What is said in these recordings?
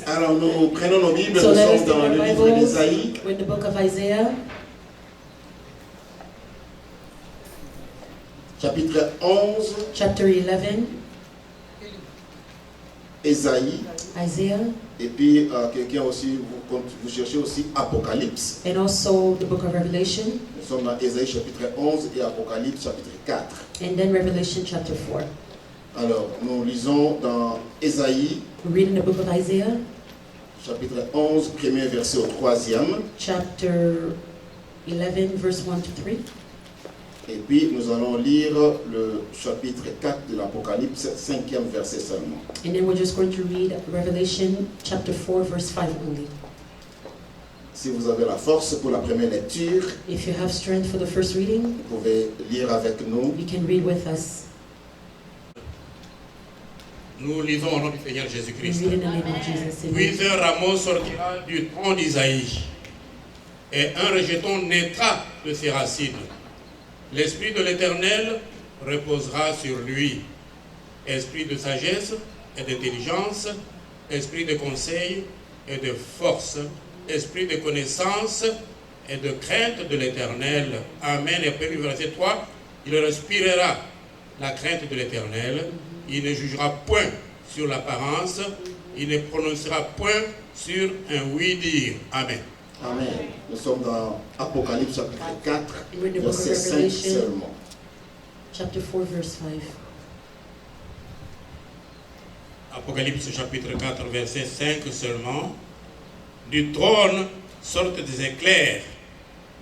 Alors nous prenons nos Bibles, So nous let us sommes take dans our le livre Bibles d'Ésaïe, with the book of Isaiah, chapitre 11, chapter 11, Ésaïe, Isaiah, et puis quelqu'un aussi, vous cherchez aussi Apocalypse. and also the book of Revelation, Nous sommes dans Ésaïe chapitre 11 et Apocalypse chapitre 4. and then Revelation chapter 4. Alors nous lisons dans Ésaïe We read in the book of Isaiah, chapitre 11, premier verset au 3e. chapter 11, verse 1 to 3. Et puis nous allons lire le chapitre 4 de l'Apocalypse, 5e verset seulement. And then we're just going to read Revelation chapter 4, verse 5 only. Si vous avez la force pour la première lecture, If you have strength for the first reading, vous pouvez lire avec nous. you can read with us. Nous lisons au nom du Seigneur We Jésus-Christ. read in the name of Jesus. Amen. Puis un rameau sortira du tronc d'Isaïe, et un rejeton naîtra de ses racines. L'Esprit de l'Éternel reposera sur lui. Esprit de sagesse et d'intelligence, esprit de conseil et de force, esprit de connaissance et de crainte de l'Éternel. Amen. Et puis verset 3, il respirera la crainte de l'Éternel. Il ne jugera point sur l'apparence, il ne prononcera point sur un oui-dire. Amen. Amen. Nous sommes dans Apocalypse chapitre 4, We're in the book of verset 5 Revelation, seulement. chapter 4, verse 5. Apocalypse chapitre 4, verset 5 seulement. Du trône sortent des éclairs,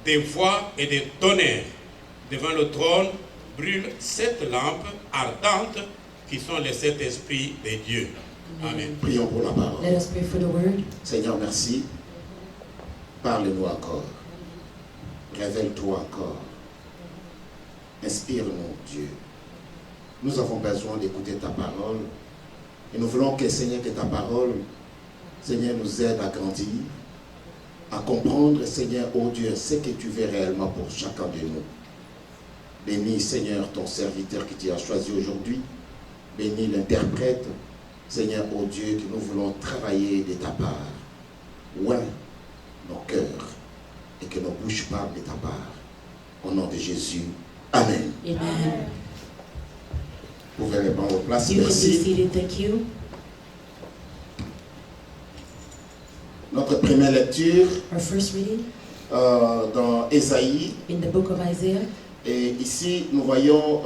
des voix et des tonnerres. Devant le trône brûlent 7 lampes ardentes qui sont les 7 esprits des dieux. Amen. Prions pour la parole. Let us pray for the word. Seigneur, merci. Parle-nous encore. Révèle-toi encore. Inspire-nous, Dieu. Nous avons besoin d'écouter ta parole. Et nous voulons que, Seigneur, que ta parole, Seigneur, nous aide à grandir, à comprendre, Seigneur, oh Dieu, ce que tu veux réellement pour chacun de nous. Bénis, Seigneur, ton serviteur qui tu as choisi aujourd'hui. Bénis l'interprète. Seigneur, oh Dieu, que nous voulons travailler de ta part. Oint nos cœurs et que nos bouches parlent de ta part. Au nom de Jésus. Amen. Amen. Vous pouvez répondre vos places. You can be Merci. seated. Thank you. Notre première lecture Our first reading dans Ésaïe. in the book of Isaiah. Et ici, nous voyons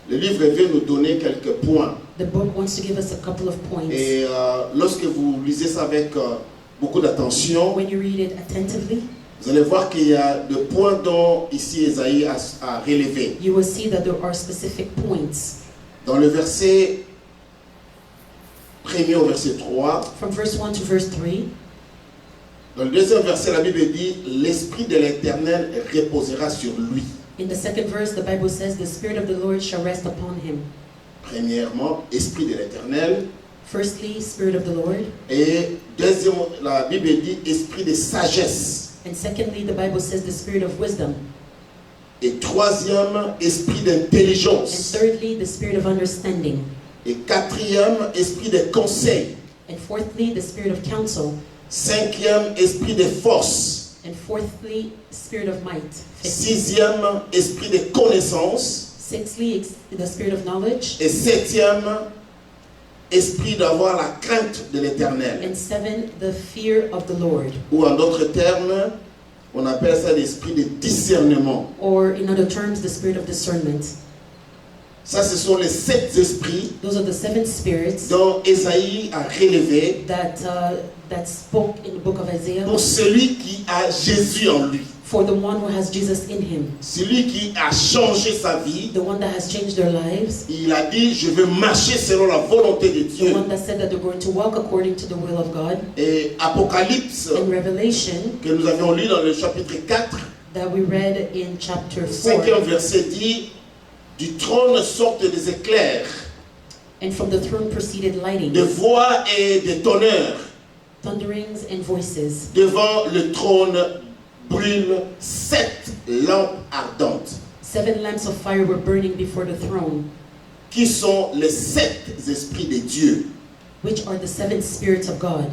le livre veut nous donner quelques points. The book wants to give us a couple of points. Et lorsque vous lisez ça avec beaucoup d'attention, When you read it attentively, vous allez voir qu'il y a des points dont ici Ésaïe a relevé. you will see that there are specific points. Dans le verset 1er au verset 3, From verse 1 to verse 3, dans le deuxième verset, la Bible dit « L'Esprit de l'Éternel reposera sur lui ». in the second verse, the Bible says, the Spirit of the Lord shall rest upon him. Premièrement, Esprit de l'Éternel. Firstly, Spirit of the Lord. Et deuxièmement, la Bible dit « Esprit de sagesse ». And secondly, the Bible says the Spirit of wisdom. Et troisième, Esprit And d'intelligence. thirdly, the Spirit of understanding. Et quatrième, Esprit de conseil. And fourthly, the Spirit of counsel. Cinquième, Esprit de force. And fourthly, Spirit of might. Sixième, Esprit de connaissance. Sixthly, the Spirit of knowledge. Et septième, Esprit d'avoir la crainte de l'Éternel. And seven, the fear of the Lord. Ou en d'autres termes, on appelle ça l'esprit de discernement. Or in other terms, the Spirit of discernment. Ça, ce sont les 7 esprits Those are the 7 spirits dont Ésaïe a relevé that spoke in the book of Isaiah pour celui qui a Jésus en lui. for the one who has Jesus in him, Celui qui a changé sa vie. the one that has changed their lives, Il a dit, je veux marcher selon la volonté de the Dieu. one that said that they're going to walk according to the will of God. Et Apocalypse, In Revelation, que nous avions lu dans le chapitre 4, that we read in chapter le 4, 5e verset dit, du trône sortent des éclairs, and from the throne proceeded lightning, des voix et des tonnerres. thunderings and voices. Devant le trône brûlent 7 lampes ardentes. 7 lamps of fire were burning before the throne. qui sont les 7 esprits de Dieu. which are the 7 spirits of God.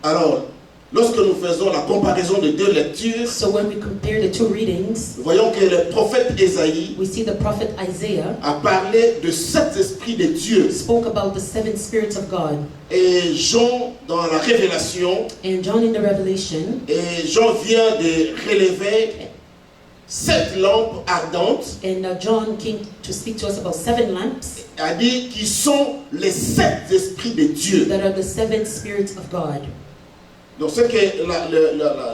Alors, lorsque nous faisons la comparaison de 2 lectures, So when we compare the 2 readings, nous voyons que le prophète Ésaïe we see the prophet Isaiah a parlé de 7 esprits de Dieu. spoke about the 7 spirits of God. Et Jean, dans la Révélation, And John in the Revelation, et Jean vient de relever 7 lampes ardentes, and John came to speak to us about 7 lamps a dit qui sont les 7 esprits de Dieu. that are the 7 spirits of God. Donc ce que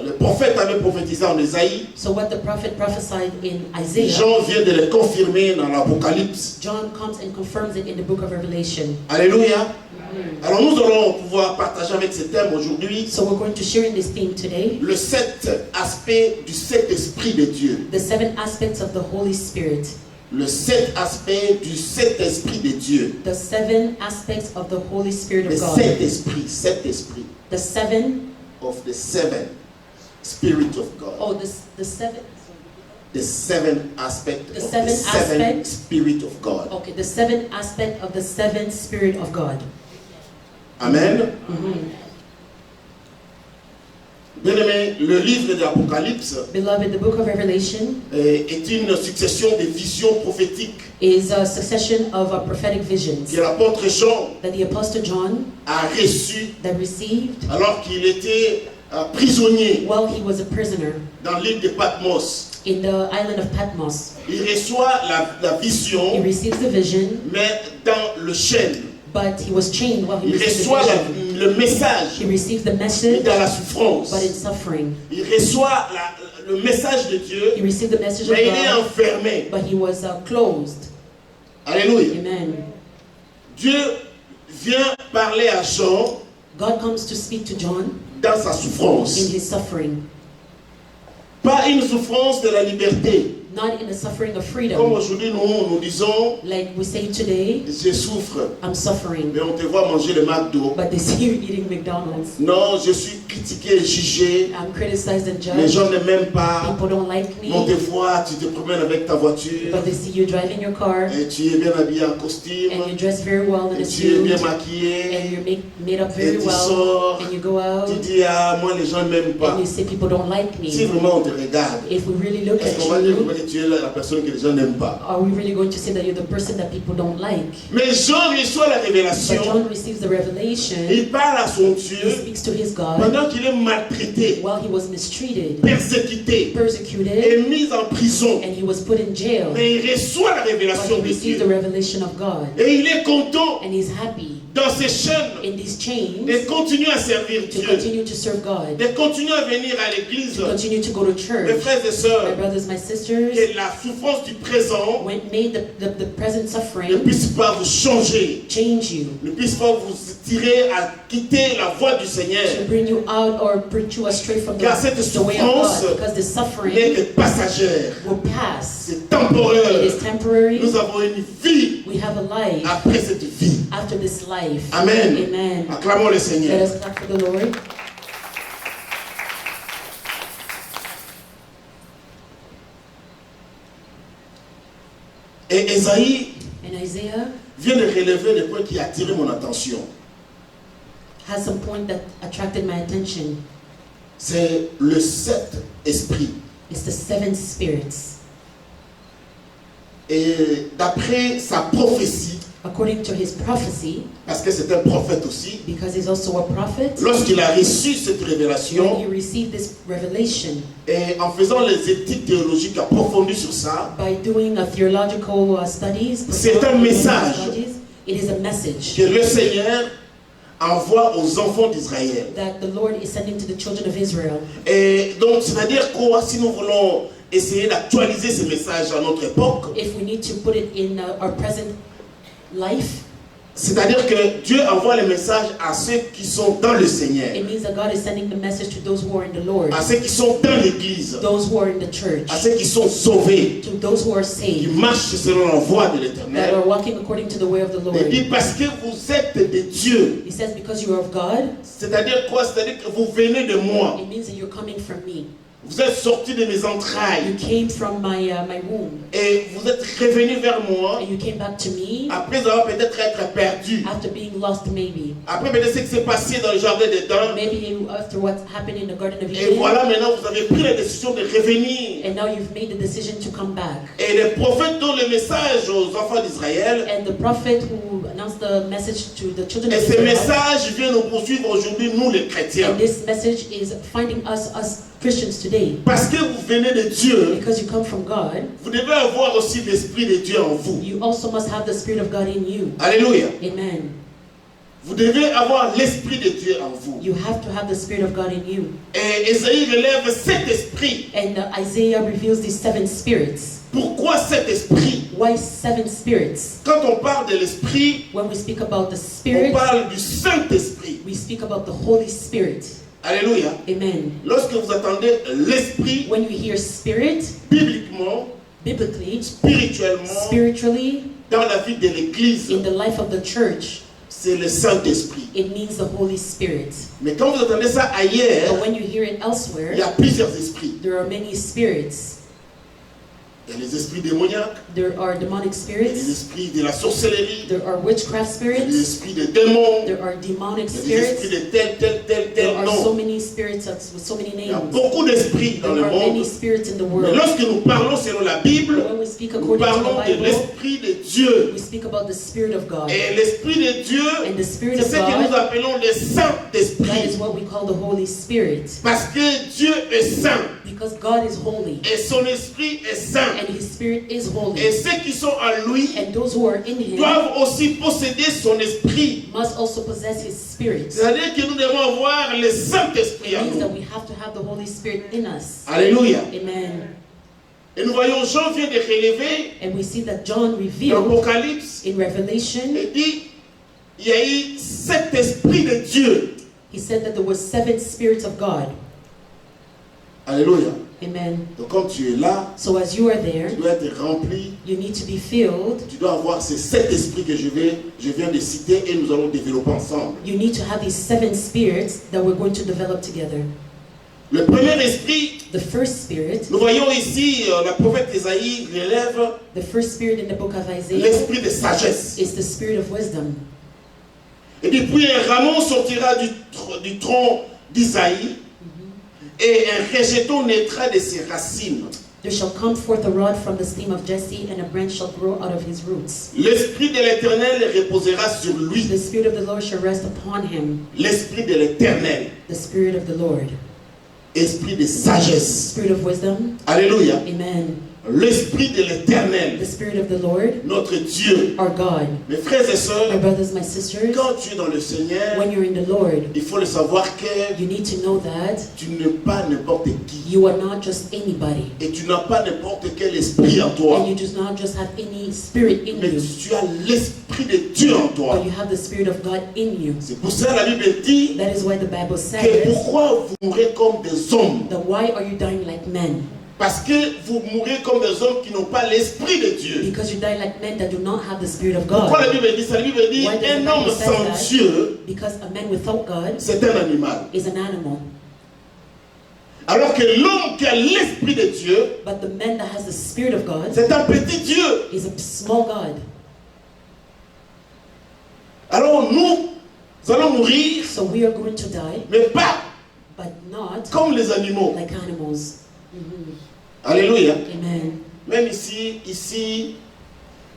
le prophète avait prophétisé en Ésaïe, So what the prophet prophesied in Isaiah, Jean vient de le confirmer dans l'Apocalypse. John comes and confirms it in the book of Revelation. Alléluia. Alors nous allons pouvoir partager avec ce thème aujourd'hui So we're going to share in this theme today le 7 aspect du 7 esprit de Dieu. the 7 aspects of the Holy Spirit. Le 7 aspect du 7 esprit de Dieu. The 7 aspects of the Holy Spirit Le of God. 7 esprits, 7 esprits The 7, of the 7 spirit of God. oh, the 7, The 7 aspect The of seven the 7 aspect- spirit of God. okay, the 7 aspect of the 7 Spirit of God. Amen. Mhm. Bien-aimé, le livre de l'Apocalypse Beloved, the book of Revelation est une succession de visions prophétiques is a succession of prophetic visions que l'apôtre Jean that the Apostle John a reçues that received alors qu'il était prisonnier while he was a prisoner dans l'île de Patmos. in the island of Patmos. Il reçoit la He vision, receives the vision, mais dans le chêne. but he was chained while he Il received the reçoit vision. le message, He receives the mais message, dans la souffrance. but in suffering. Il reçoit le message de Dieu, He received the message of mais il est God, enfermé. but he was closed. Alléluia. Amen. Dieu vient parler à Jean God comes to speak to John dans sa in souffrance. his suffering, Pas une souffrance de la liberté. not in the suffering of Comme freedom. aujourd'hui nous disons, Like we say today, je souffre, I'm suffering, mais on te voit manger le McDo. but they see you eating McDonald's. Non, je suis critiqué et jugé. I'm criticized and Les judged. gens ne m'aiment pas. People don't like On te me, voit, tu te promènes avec ta voiture. but they see you driving your car Et tu es bien habillé en costume. and you dress very well in Et a tu es bien suit and maquillé. you're made up Et very tu well sors. and you go out Tu dis, ah, moi les gens ne m'aiment pas. and you say people don't like Si me. vraiment on te regarde, If we really look est-ce at qu'on va dire you, que tu es la personne que les gens n'aiment pas? are we really going to say that you're the person that people don't like? Mais Jean reçoit la But révélation. John receives the revelation. Il parle à son He Dieu speaks to his God pendant qu'il est maltraité, while he was mistreated, persécuté persecuted, et mis en prison. and he was put in jail. Mais il reçoit la But révélation he de receives the Dieu. revelation of God, Et il est content and he's happy dans ses chaînes in these de chains continuer à servir to Dieu, continue to serve God, de continuer à venir à l'église. to continue to go to Mes church. frères et My sœurs, brothers, my sisters, que la souffrance du présent when made the present ne suffering puisse pas vous changer, change you, ne puisse pas vous tirer à quitter la voie du to Seigneur. bring you out or bring you astray from Car cette the way of souffrance God, because the n'est suffering que passagère, will pass. c'est It temporaire. is temporary. Nous avons une vie We have a life après cette vie. after this life. Amen. Amen. Acclamons le Let Seigneur. us clap for the Lord. Et Ésaïe And Isaiah vient de relever le point qui a attiré mon attention. has some point that attracted my attention. C'est le 7 esprit. It's the 7 spirits. Et d'après sa prophétie, According to his prophecy, parce que c'est un prophète aussi, because he's also a prophet, lorsqu'il a reçu cette when révélation, he received this revelation, et en faisant les études théologiques approfondies sur ça, by doing a theological studies, C'est un message. it is a message que le Seigneur envoie aux enfants d'Israël. that the Lord is sending to the children of Israel. Et donc, c'est-à-dire quoi, si nous voulons essayer d'actualiser ce message à notre époque, If we need to put it in our present life, c'est-à-dire que Dieu envoie le message à ceux qui sont dans le Seigneur, it means that God is sending the message to those who are in the Lord, à ceux qui sont dans l'Église, those who are in the church, à ceux qui sont sauvés, to those who are qui saved, marchent selon la voie de that l'Éternel. are walking according to the way of the Il Lord. dit parce que vous êtes de Dieu, He says, because you are of God, c'est-à-dire quoi? C'est-à-dire que vous venez de moi, it means that you're coming from me. Vous êtes sortis de mes You entrailles came from my womb. et vous êtes revenus vers moi And you came back to me après avoir peut-être être perdu. after being lost, maybe. Après peut-être ce qui s'est passé dans le jardin d'Éden. Maybe after what happened in the Garden of Et Eden. voilà, maintenant vous avez pris la décision de revenir. And now you've made the decision to come back. Et les prophètes donnent le message aux enfants d'Israël. And the prophet who announced the message to the children Et of ce Israel. message vient nous poursuivre aujourd'hui, nous les chrétiens. And this message is finding us Christians today. Parce que vous venez de Dieu, Because you come from God, vous devez avoir aussi l'Esprit de Dieu en vous. you also must have the Spirit of God in you. Alléluia. Amen. Vous devez avoir l'Esprit de Dieu en vous. You have to have the Spirit of God in you. Et Ésaïe relève cet esprit. And Isaiah reveals these 7 spirits. Pourquoi cet esprit? Why 7 spirits? Quand on parle de l'esprit, When we speak about the on Spirit, parle du Saint-Esprit. we speak about the Holy Spirit. Alléluia. Amen. Lorsque vous attendez l'esprit, When you hear Spirit, bibliquement, biblically, spirituellement, spiritually, dans la vie de l'Église, in the life of the church, c'est le Saint-Esprit. it means the Holy Spirit. Mais quand vous entendez ça But ailleurs, when you hear it elsewhere, il y a plusieurs esprits. there are many spirits. Il y a les esprits démoniaques, There are demonic il y a les spirits. esprits de la sorcellerie, There are witchcraft il y a les spirits. esprits de démons, There are demonic il y a les esprits spirits. de tel There are so nom. many spirits with so many Il y a names. beaucoup d'esprits dans There le are many monde. spirits in the Mais world. lorsque nous parlons selon la Bible, But when we speak nous according to parlons the de Bible, l'Esprit de Dieu. we speak about the Spirit of God. Et l'Esprit de Dieu, And the Spirit c'est of ce que nous God, appelons le that Saint-Esprit. is what we call the Holy Spirit. Parce que Dieu est saint Because God is holy. et son Esprit est saint. And His Spirit is holy. Et ceux qui sont en lui And those who are in Him doivent aussi posséder son esprit. must also possess His Spirit. C'est-à-dire que nous devons avoir le Saint-Esprit It en means that nous. we have to have the Holy Spirit in us. Alléluia. Amen. Et nous voyons Jean vient de relever And we see that John revealed l'Apocalypse in Revelation, et dit il y a eu cet esprit de Dieu. he said that there were 7 spirits of God. Alléluia. Amen. Donc comme tu es là, So as you are there, tu dois être rempli. you need to be filled. Tu dois avoir ces 7 esprits que je viens de citer et nous allons développer ensemble. You need to have these 7 spirits that we're going to develop together. Le premier esprit, The first spirit, nous voyons ici, la prophète Isaïe relève the first spirit in the book of Isaiah, l'esprit de sagesse. is the spirit of wisdom. Et puis un rameau sortira du tronc d'Isaïe et un rejeton naîtra de ses racines. There shall come forth a rod from the stem of Jesse, and a branch shall grow out of his roots. L'esprit de l'Éternel reposera sur lui. The spirit of the Lord shall rest upon him, L'esprit de l'Éternel, the spirit of the Lord. esprit de sagesse. Spirit of wisdom. Alléluia. Amen. L'esprit de l'Éternel, The spirit of the Lord, notre Dieu. our God. Mes frères et My sœurs, brothers, my sisters, quand tu es dans le Seigneur, when you're in the Lord, il faut le savoir que you need to know that tu n'es pas n'importe qui. you are not just anybody. Et tu n'as pas n'importe quel esprit en toi. And you do not just have any spirit in Mais you, tu as l'esprit de Dieu en toi. but you have the spirit of God in you. C'est pour ça que la Bible dit That is why the Bible que says pourquoi vous mourrez comme des hommes? that why are you dying like men? Parce que vous mourrez comme des hommes qui n'ont pas l'esprit de Dieu. Because you die like men that do not have the spirit of Pourquoi la God. Bible dit ça? La Bible dit Why does the un Bible homme say sans that? Dieu, Because a man without God c'est un animal. is an animal. Alors que l'homme qui a l'esprit de Dieu, But the man that has the spirit of God c'est un petit Dieu. is a small God. Alors nous allons mourir, So we are going to die, mais pas but not comme les animaux. like animals. Alléluia. Amen. Même ici,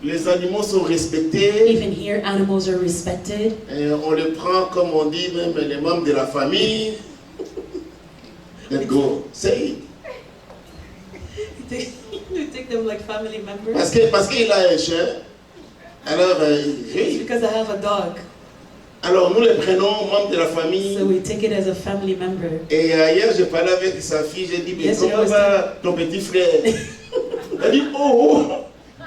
les animaux sont respectés. Even here, animals are respected. Et on les prend, comme on dit, même les membres de la famille. Let's go. Say it. You take them like family members. Parce qu'il a un chien. Alors, It's because I have a dog. alors, nous les prenons membres de la famille. So we take it as a family member. Et hier, j'ai parlé avec sa fille. J'ai dit, mais Yes, comment va ton petit frère? Elle dit, oh,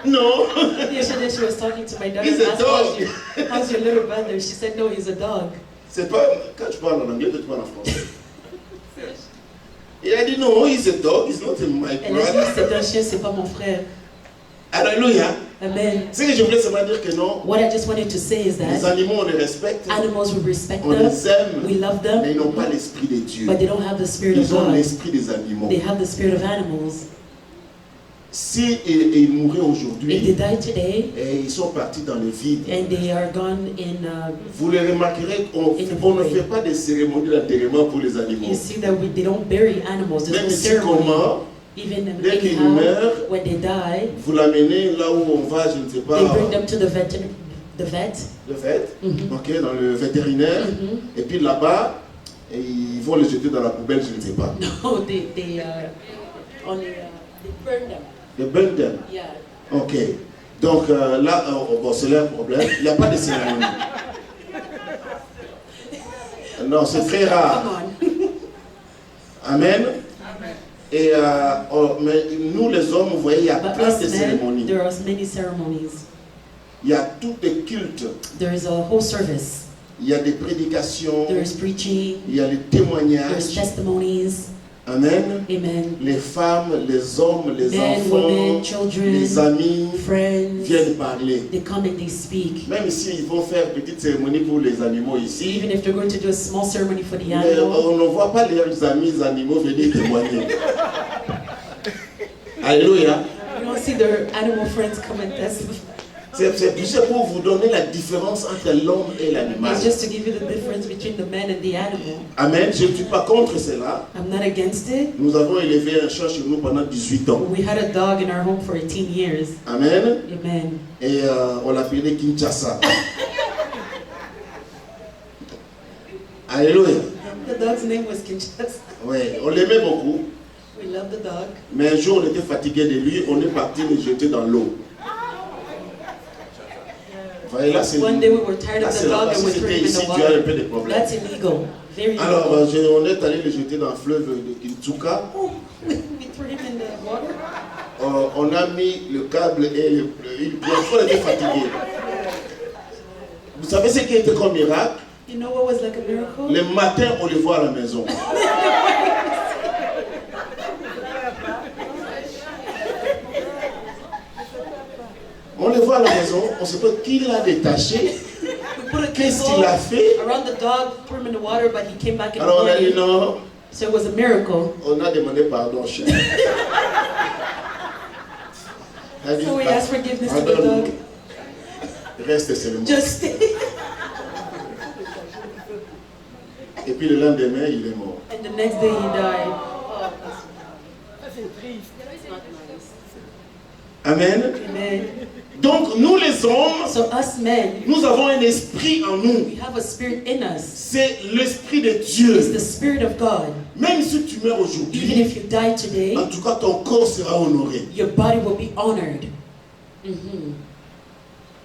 non. Yesterday she was talking to my daughter He's and a asked, dog. how's your little brother? She said, no, he's a dog. C'est pas quand tu parles en anglais que tu parles en français. Il a dit, non, he's a dog. He's not my Elle a dit, brother. c'est un chien, c'est pas mon frère. Alléluia. Amen. Ce que je voulais seulement dire que non, What I just wanted to say is les that animaux, on les respecte, animals, we respect on them, les aime, we love mais them, ils n'ont pas l'esprit de Dieu. but they don't have the spirit of Ils ont God. l'esprit des animaux. They have the spirit of animals. Si ils mouraient If they aujourd'hui die today et ils sont partis dans le vide, and they are gone in, vous le remarquerez qu'on ne fait pas de cérémonie d'enterrement pour les animaux. you see that they don't bury animals. There's Même no ici, ceremony. comment, Even dès qu'ils anyhow, meurent, when they die, vous l'amenez là où on va, je ne sais pas, they bring them to the vet. le vet, Mhm. ok, dans le vétérinaire, Mhm. et puis là-bas, et ils vont les jeter dans la poubelle, je ne sais pas. No, they only they burn them. They burn them. Yeah. Ok. Donc là, bon, c'est là un problème. Il n'y a pas de cérémonie. Non, c'est très rare. Come on. Amen. Et mais nous les hommes, vous voyez, il y a But plein us de men, cérémonies. there are many ceremonies. Il y a tous les cultes. There is a whole service. Il y a des prédications. There is preaching. Il y a les There is témoignages. testimonies. Amen. Amen. Les femmes, les hommes, les Men, enfants, women, children, les amis friends. viennent parler. They come and they speak. Même si ils vont faire une petite cérémonie pour les animaux ici, Even if they're going to do a small ceremony for the mais animal, on ne voit pas leurs amis animaux venir témoigner. Alléluia. you don't see their animal friends come and testify. C'est juste pour vous donner la différence entre l'homme et l'animal. It's just to give you the difference between the man and the animal. Amen. Je ne suis pas contre cela. I'm not against it. Nous avons élevé un chat chez nous pendant 18 ans. We had a dog in our home for 18 years. Amen. Amen. Et on l'appelait Kinshasa. Alléluia. The dog's name was Kinshasa. Oui, on l'aimait beaucoup. We love the dog. Mais un jour, on était fatigué de lui. On est parti le jeter dans l'eau. Vous voyez, là, c'est One day we were tired là, of the c'est dog là, and si we c'était threw him in ici, the tu as un water. peu de problème. That's illegal. Very Alors, illegal. on est allé le jeter dans le fleuve de Kintuka. We threw him in the water. On a mis le câble et le on était fatigué. Vous savez ce qui était comme miracle? You know what was like a miracle? Le matin, on le voit à la maison. On le voit à la maison, on ne sait pas qui l'a détaché, We put a qu'est-ce cable qu'il a fait. around the dog, threw him in the water, but he came back in the Alors on a dit morning. non, So it was a miracle. on a demandé pardon, cher. Elle a dit, So we asked forgiveness to the dog. pardonne-nous. Reste seulement. Just stay. Et puis le lendemain, il est mort. And the next day he died. Oh, Amen. amen. Donc nous les hommes, So us men, nous avons un esprit en nous. we have a spirit in us. C'est l'esprit de It's Dieu. the spirit of God. Même si tu meurs Even aujourd'hui, if you die today, en tout cas ton corps sera honoré. your body will be honored. Mhm.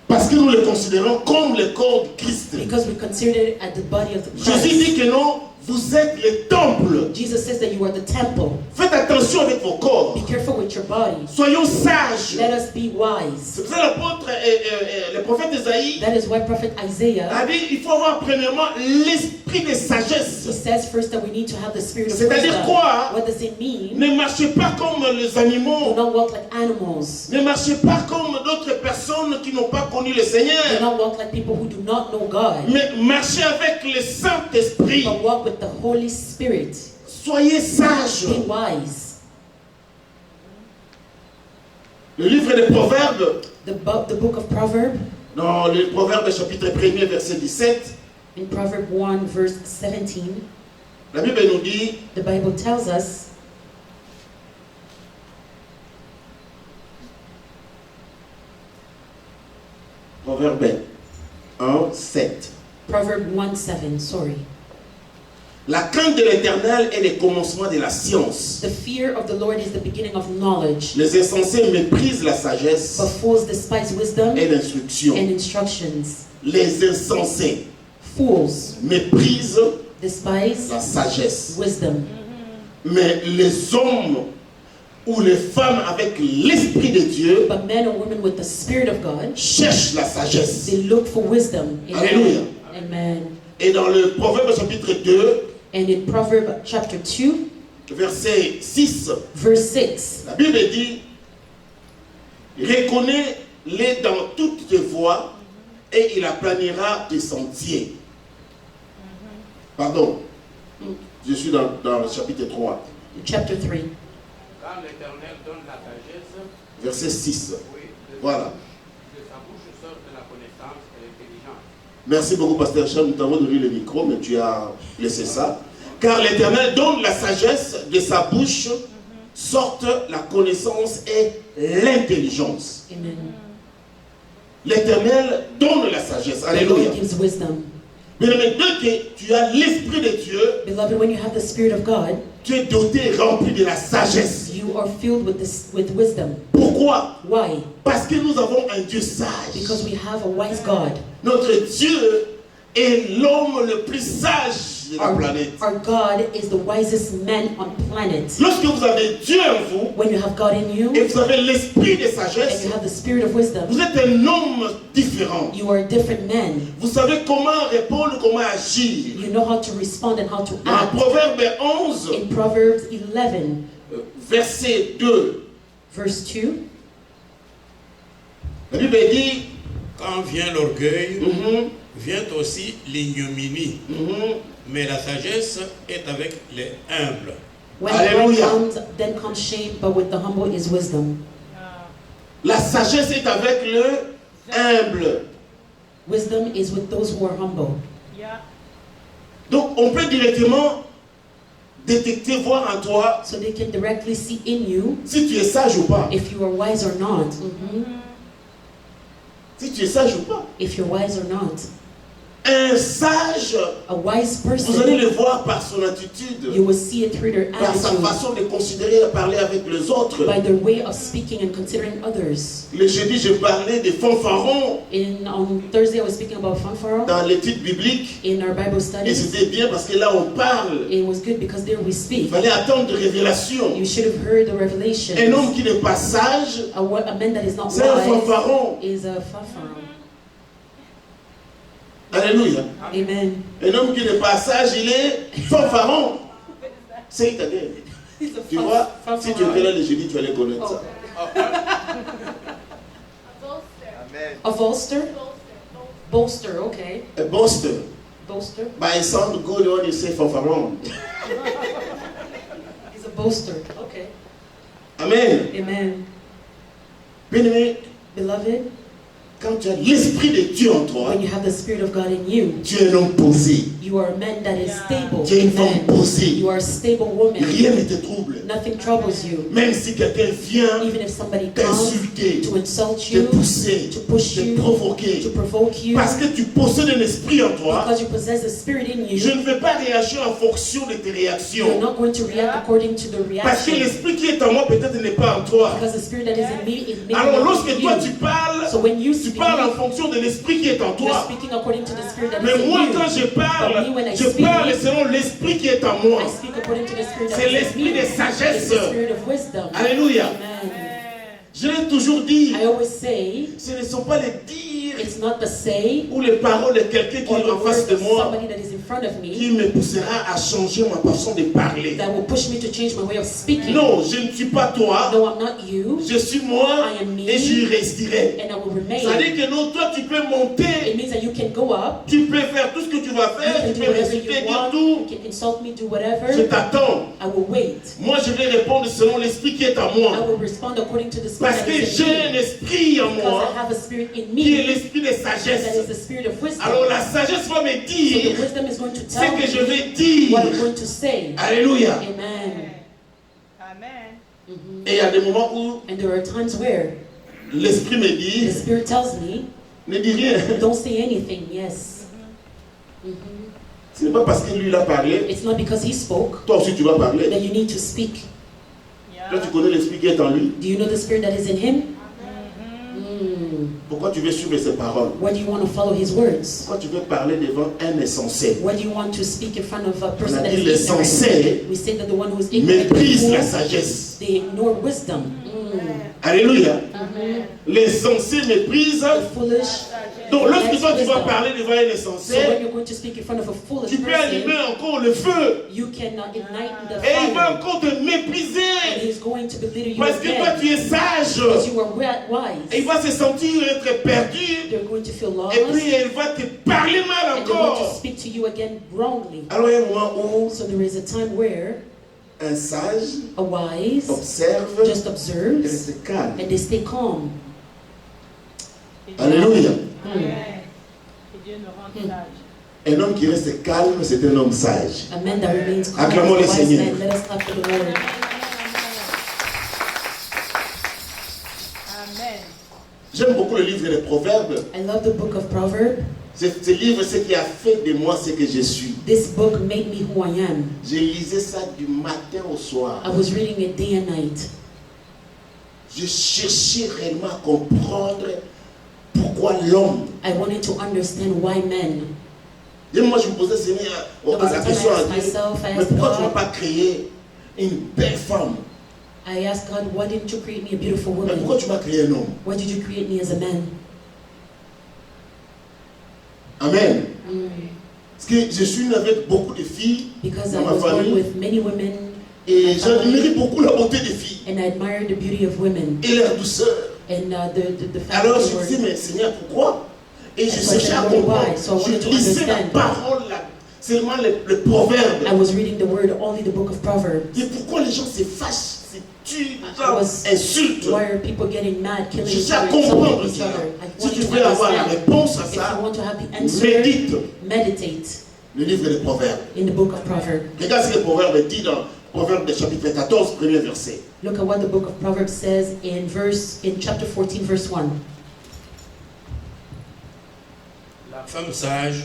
Parce que nous le considérons comme le corps de Christ. Because we consider it as the body of the Jésus Christ. dit que non, vous êtes le temple. Jesus says that you are the temple. Faites attention avec vos corps. Be careful with your body. Soyons sages. Let us be wise. C'est pour ça l'apôtre, le prophète Isaïe That is why Prophet Isaiah, a dit il faut avoir premièrement l'esprit de he sagesse. says first that we need to have the spirit of C'est-à-dire wisdom. quoi? What does it mean? Ne marchez pas comme les Do animaux. not walk like animals. Ne marchez pas comme d'autres personnes qui n'ont pas connu le Do Seigneur. not walk like people who do not know God. Mais marchez avec le Saint-Esprit. But walk with the Holy Spirit. Soyez sages. Be wise. Le livre des Proverbes, The book of Proverbs, dans le Proverbe chapitre 1er verset 17, in Proverbs 1 verse 17, la Bible nous dit, the Bible tells us, Proverbe 1, 7. Proverbs 1:7, sorry. La crainte de l'Éternel est le commencement de la science. The fear of the Lord is the beginning of knowledge, Les insensés méprisent la sagesse but fools despise wisdom et l'instruction. and instructions. Les insensés Fools méprisent despise la sagesse. wisdom, Mais les hommes ou les femmes avec l'Esprit de Dieu but men or women with the Spirit of God, cherchent la sagesse. they look for wisdom. Alléluia. Amen. Et dans le Proverbe chapitre 2, And in Proverbs chapter 2, verset 6, verse 6, la Bible dit, reconnais les dans toutes tes voies et il aplanira tes sentiers. Pardon, je suis dans le chapitre 3. Chapter 3. Quand l'Éternel donne la sagesse, Verset 6. oui, Voilà. de sa bouche sortent la connaissance et l'intelligence. Merci beaucoup, Pasteur Charles. Nous t'avons donné le micro, mais tu as laissé ça. Car l'Éternel donne la sagesse, de sa bouche sortent la connaissance et l'intelligence. Amen. L'Éternel donne la sagesse. The Alléluia. Lord gives wisdom. Mais dès que tu as l'Esprit de Dieu, Beloved, when you have the Spirit of God, tu es doté, rempli de la sagesse. you are filled with wisdom. Pourquoi? Why? Parce que nous avons un Dieu sage. Because we have a wise God. Notre Dieu est l'homme le plus sage de la planète. Our God is the wisest man on planet. Lorsque vous avez Dieu en vous When you have God in you et vous avez l'esprit de and sagesse, you have the Spirit of wisdom, vous êtes un homme différent. you are a different man. Vous savez comment répondre, comment agir. You know how to respond and how to Dans act. Proverbe 11, In Proverbs 11, verset 2, verse 2, la Bible dit, Quand vient l'orgueil, mhm, vient aussi l'ignominie. mhm, Mais la sagesse est avec les humbles. when Alléluia. pride comes, then comes shame, but with the humble is wisdom. la sagesse est avec le humble. Wisdom is with those who are humble. Donc on peut directement détecter, voir en toi So they can directly see in you si tu es sage ou pas. if you are wise or not. Si tu es sage ou pas. If you're wise or not. Un sage, A wise vous allez person, le voir par son attitude, you will see it through their par sa attitude, façon de considérer et parler avec les autres. by their way of speaking and considering others. Le jeudi, je parlais des fanfarons On Thursday, I was speaking about fanfare dans l'étude biblique. in our Bible Et studies. c'était bien parce que là, on parle. It was good because there we Il speak. fallait attendre révélation. You should have heard the revelation. Un homme qui n'est pas sage, A man that is not c'est un wise fanfaron. is a fanfare. Alléluia. Amen. Un homme qui n'est pas sage, il est fanfaron. C'est italien. Tu vois, si tu étais là le jeudi, tu allais connaître ça. A bolster? Bolster, okay. A boaster. Bolster. But it sounds good when you say fanfaron. He's a bolster. Okay. Amen. Amen. Bien-aimé, Beloved, quand tu as l'esprit de Dieu en toi, when you have the Spirit of God in you, tu es un homme posé. you are a man that is stable. Tu es une femme Amen. posée. You are a stable woman. Rien ne te trouble. Nothing troubles you. Même si quelqu'un vient Even if somebody comes t'insulter, to insult te you, pousser, to push te you, provoquer, to provoke you, parce que tu possèdes un esprit en toi, because you possess the Spirit in je you, ne vais pas réagir en fonction de tes you're réactions. not going to react according to the Parce que reaction. l'esprit qui est en moi peut-être n'est pas en toi. Because the Spirit that is in me is maybe Alors not lorsque in toi you. tu parles, So when you tu speak, parles en fonction de l'esprit qui est en you're toi. speaking according to the Spirit that Mais is in moi you. quand je But me, when I je speak, parle selon l'esprit qui est en moi. I speak according to the Spirit that C'est is in l'esprit me. de It's sagesse. the Spirit of wisdom. Alléluia. Amen. Je l'ai toujours dit, I always say, ce ne sont pas les dires it's not the say ou les paroles de quelqu'un qui or est the en face words de of moi somebody that is in front of qui me me poussera à changer ma façon de parler. that will push me to change my way of speaking. Non, je ne suis pas toi, No, I'm not you, je suis moi I am me. et j'y resterai. and I will remain. Ça veut dire que non, toi tu peux It monter, means that you can go up, tu peux faire tout ce que tu vas you faire, can tu do peux whatever réciter, you dire want, tout. you can insult me, do Je whatever. t'attends. I will wait. Moi je vais répondre selon l'esprit qui est en I moi. will respond according to the Spirit Parce that que is in j'ai un me. esprit en Because moi I have a Spirit in qui est me l'esprit de that is sagesse. the Spirit of wisdom. Alors la sagesse va me So the dire wisdom is going to ce tell que je me vais dire. what I'm going to say. Alléluia. Amen. Et il y a des moments où And there are times where l'esprit me the dit, Spirit tells me, ne dis rien. don't say anything. Yes. Ce n'est pas parce que lui il a parlé, It's not because he spoke toi aussi tu vas parler. that you need to speak. Toi tu connais l'esprit qui est en lui. Do you know the Spirit that is in him? Mm. Pourquoi tu veux suivre ses paroles? Why do you want to follow his words? Pourquoi tu veux parler devant un insensé? Why do you want to speak in front of a On person a that dit is les ignorant? sensés We say that the one who is ignorant, méprisent la fools, sagesse. they ignore wisdom. Alléluia. Les sensés méprisent The foolish Donc it lorsque lacks toi tu vas wisdom. parler devant un So when insensé, you're going to speak in front of a foolish tu peux allumer person, encore le feu. you can ignite the Et il va fire. encore te And mépriser. he's going to belittle you Parce que toi again. tu es sage. Because you are Et il wise. va se sentir être perdu. They're going to feel lost. Et puis il va te parler mal And they're going to encore. speak to you again wrongly. Alors il y a un moment où So there is a time where un sage a wise observe just et observes reste calme. and they stay calm. Alléluia. Que Dieu nous rende sages. Un homme qui reste calme, c'est un homme sage. A man that remains calm Acclamons is le a wise Seigneur. man. Let us clap for the Lord. Amen. J'aime beaucoup le livre des Proverbes. I love the book of Proverbs. Ce livre, ce qui a fait de moi ce que je suis. This book made me who I am. Je lisais ça du matin au soir. I was reading it day and night. Je cherchais réellement à comprendre pourquoi l'homme. I wanted to understand why men. Et moi, je me posais Seigneur, There was la a time question I à asked Dieu, myself, I mais asked pourquoi tu n'as God, pas créé une belle femme? I asked God, why didn't you create me a beautiful Mais pourquoi woman? tu m'as créé un homme? Why did you create me as a man? Amen. Mm. Parce que je suis né avec beaucoup de filles Because dans I ma was born famille with many women et j'admirais beaucoup la beauté des filles and I admired the beauty of women et leur douceur. and the fact Alors that je they me disais, were. mais Seigneur, pourquoi? Et je And so I cherchais à said, Lord, comprendre. why? So I wanted Je to lisais la understand. parole, seulement le proverbe. I was reading the word, only the book of Proverbs. Et pourquoi les gens se fâchent, se tuent, I was- insultent? Why are people getting mad, killing Je each sais à other, comprendre insulting each cela. other? I Si want tu to veux avoir la understand. réponse à If you ça, want to have the answer, médite meditate le livre des Proverbes. in the book of Proverbs. Regarde ce que le Proverbe dit dans Proverbe de chapitre 14, premier verset. Look at what the book of Proverbs says in chapter 14, verse 1. La femme sage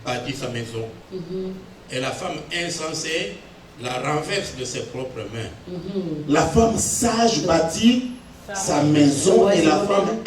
bâtit sa maison, Mhm, et la femme insensée la renverse de ses propres mains. mhm. La femme sage bâtit sa maison et la femme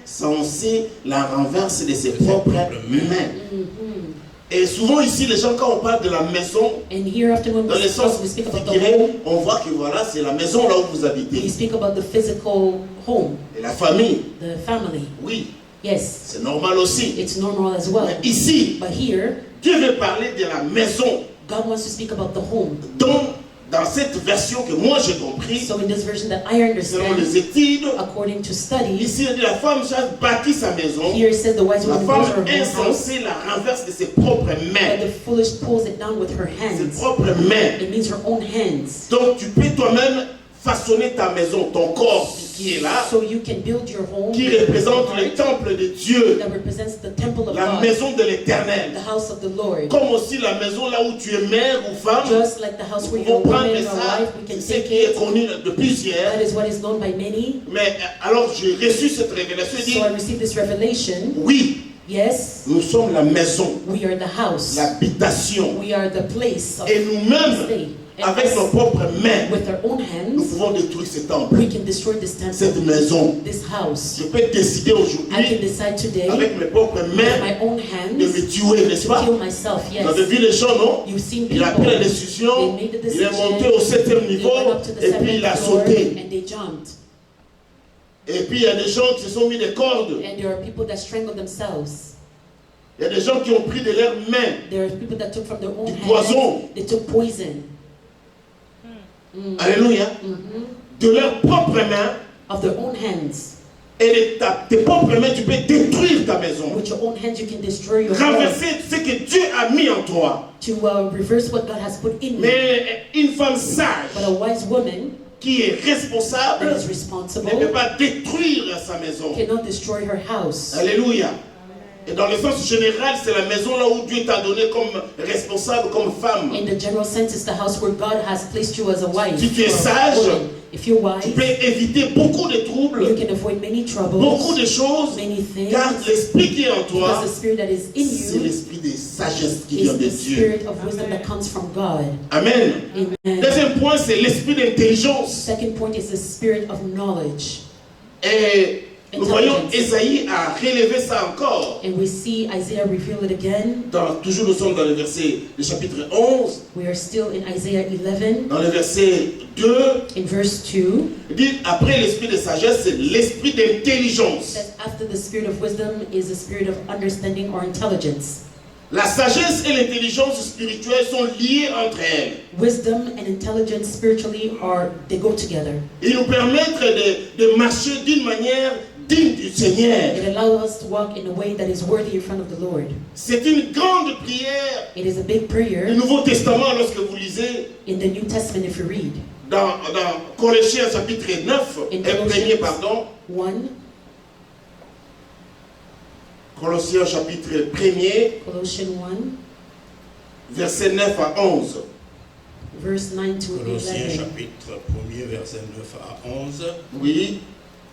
insensée la renverse de ses propres mains. Mhm. Et souvent ici, les gens, quand on parle de la maison, And here often when dans le sens we speak about the figuré, home, on voit que voilà, c'est la maison là où vous we habitez. speak about the physical home, Et la famille, the family. oui, Yes, c'est normal aussi. it's normal as well. Mais ici, But here, Dieu veut parler de la maison. God wants to speak about the home. Donc, dans cette version que moi j'ai compris, So in this version that I selon understand, les études, according to studies, ici il dit la femme sage bâtit sa maison, here it says the wise la woman builds her femme own house, insensée la renverse de ses propres but mains. the foolish pulls it down with her Ses hands. propres mains. It means her own hands. Donc tu peux toi-même façonner ta maison, ton corps qui est là, So you can build your home qui with représente your le heart temple de Dieu, that represents the temple of la God, maison de l'Éternel. the house of the Lord. Comme aussi la maison là où tu es mère ou femme, Just like the house nous where you're a pouvons prendre woman or ça, wife, we can c'est ce take qui est it. connu de plusieurs. That is what is known by many. Mais alors j'ai reçu cette révélation, dit, So I received this revelation. oui, Yes, nous sommes la maison, we are the house. l'habitation. We are the place of Et nous-mêmes, stay. And avec us, nos propres mains, with our own nous hands, pouvons détruire ce temple, we can destroy this cette temple, maison. this house. Je peux décider I can aujourd'hui, decide today avec mes propres with mains, my own de me hands tuer, n'est-ce to pas? kill myself. Vous avez Yes. vu les gens, non? You've seen Il a people. pris la décision, They made the il est decision. monté au 7e They niveau, went up to the et puis il a 7th floor sauté. and they jumped. Et puis il y a des gens qui se sont mis des cordes. And there are people that strangle themselves. Il y a des gens qui ont pris de leurs mains. There are people that took from their own Du hands. poison. They took poison. Mm. Alléluia. Mhm. De leurs propres mains. Of their own hands. Et de tes propres mains, tu peux détruire ta maison. With your own hands, you can destroy your home. Renverser ce que Dieu a mis en toi. To reverse what God has put in you. Mais une femme sage But a wise woman qui est responsable that is ne responsible peut pas détruire sa maison. cannot destroy her house. Alléluia. Et dans le sens général, c'est la maison là où Dieu t'a donné comme responsable, comme femme. In the general sense, it's the house where God has placed you as a wife. Si tu es or a sage, woman. If you're Tu wise, peux éviter beaucoup de you troubles, can avoid many troubles, beaucoup de choses, many things, car l'esprit qui est en toi, because the spirit that is in c'est you l'esprit de sagesse qui vient is de the Dieu. spirit of wisdom that comes from God. Amen. Amen. Deuxième point, c'est l'esprit d'intelligence. Second point is the spirit of knowledge. Et Nous voyons intelligence. Ésaïe a relevé ça encore. And we see Isaiah reveal it again. Toujours nous sommes dans le verset, le chapitre 11, We are still in Isaiah 11, dans le verset 2. in verse 2. Il dit, après l'esprit de sagesse, c'est l'esprit d'intelligence. That after the spirit of wisdom is the spirit of understanding or intelligence. La sagesse et l'intelligence spirituelle sont liées entre elles. Wisdom and intelligence spiritually they go together. Ils nous permettent de marcher d'une manière digne du Seigneur. It allows us to walk in a way that is worthy in front of the Lord. C'est une grande prière It is a big du prayer Nouveau Testament lorsque vous lisez in the New Testament if you read. dans Colossiens chapitre 9, In premier pardon, 1, Colossiens chapitre 1er, Colossians 1, verset 9 à 11. verse 9 to Colossiens 11. chapitre 1er, verset 9 à 11. Oui,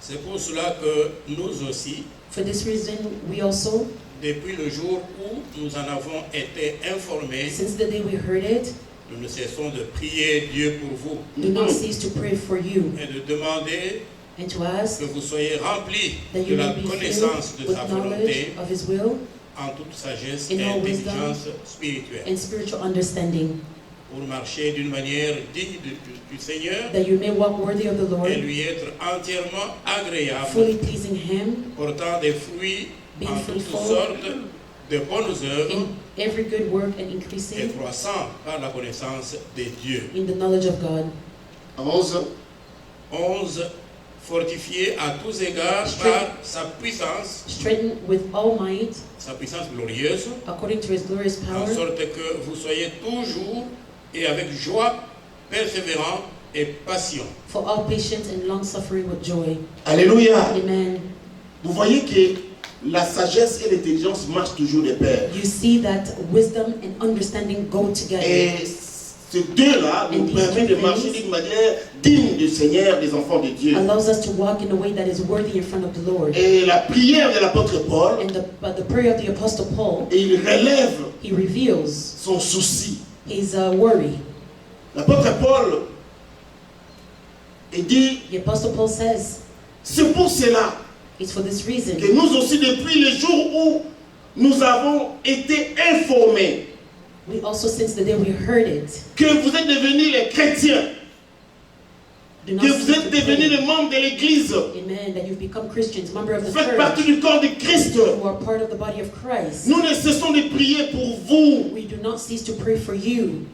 C'est pour cela que nous aussi, For this reason, we also, depuis le jour où nous en avons été informés, since the day we heard it, nous ne cessons de prier Dieu pour vous do not cease to pray for you et de demander and to ask que vous soyez remplis that de you la may be connaissance filled de with sa knowledge volonté of His will en toute sagesse in et all wisdom intelligence spirituelle, and spiritual understanding, pour marcher d'une manière digne du Seigneur that you may walk worthy of the et Lord, lui être entièrement agréable, fully pleasing Him, portant des fruits being en toutes fruitful sortes de bonnes œuvres in every good work and et increasing croissant par la connaissance de Dieu. in the knowledge of God. 11. 11. Fortifié à tous égards par sa puissance Strengthened with all might, glorieuse, according to His glorious en power, sorte que vous soyez toujours et avec joie, persévérants et patients. for all patience and long suffering with joy. Alléluia. Amen. Vous voyez que la sagesse et l'intelligence marchent toujours de pair. You see that wisdom and understanding go together. Et ces deux-là nous permettent de marcher d'une manière digne du Seigneur, des enfants de Dieu. Allows us to walk in a way that is worthy in front of the Lord. Et la prière de l'apôtre Paul, And the prayer of the Apostle Paul, il relève he reveals son souci. his worry. L'apôtre Paul, il dit, The Apostle Paul says, c'est pour cela it's for this reason que nous aussi, depuis le jour où nous avons été informés we also, since the day we heard it, que vous êtes devenus les chrétiens, do not que vous cease êtes to devenus pray. les membres de l'Église, Amen. That you've become Christians, member of the faites church, partie du corps de Christ. who are part of the body of Christ. Nous ne cessons de prier pour vous We do not cease to pray for you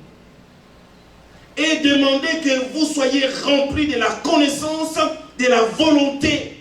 et demander que vous soyez remplis de la connaissance, de la volonté,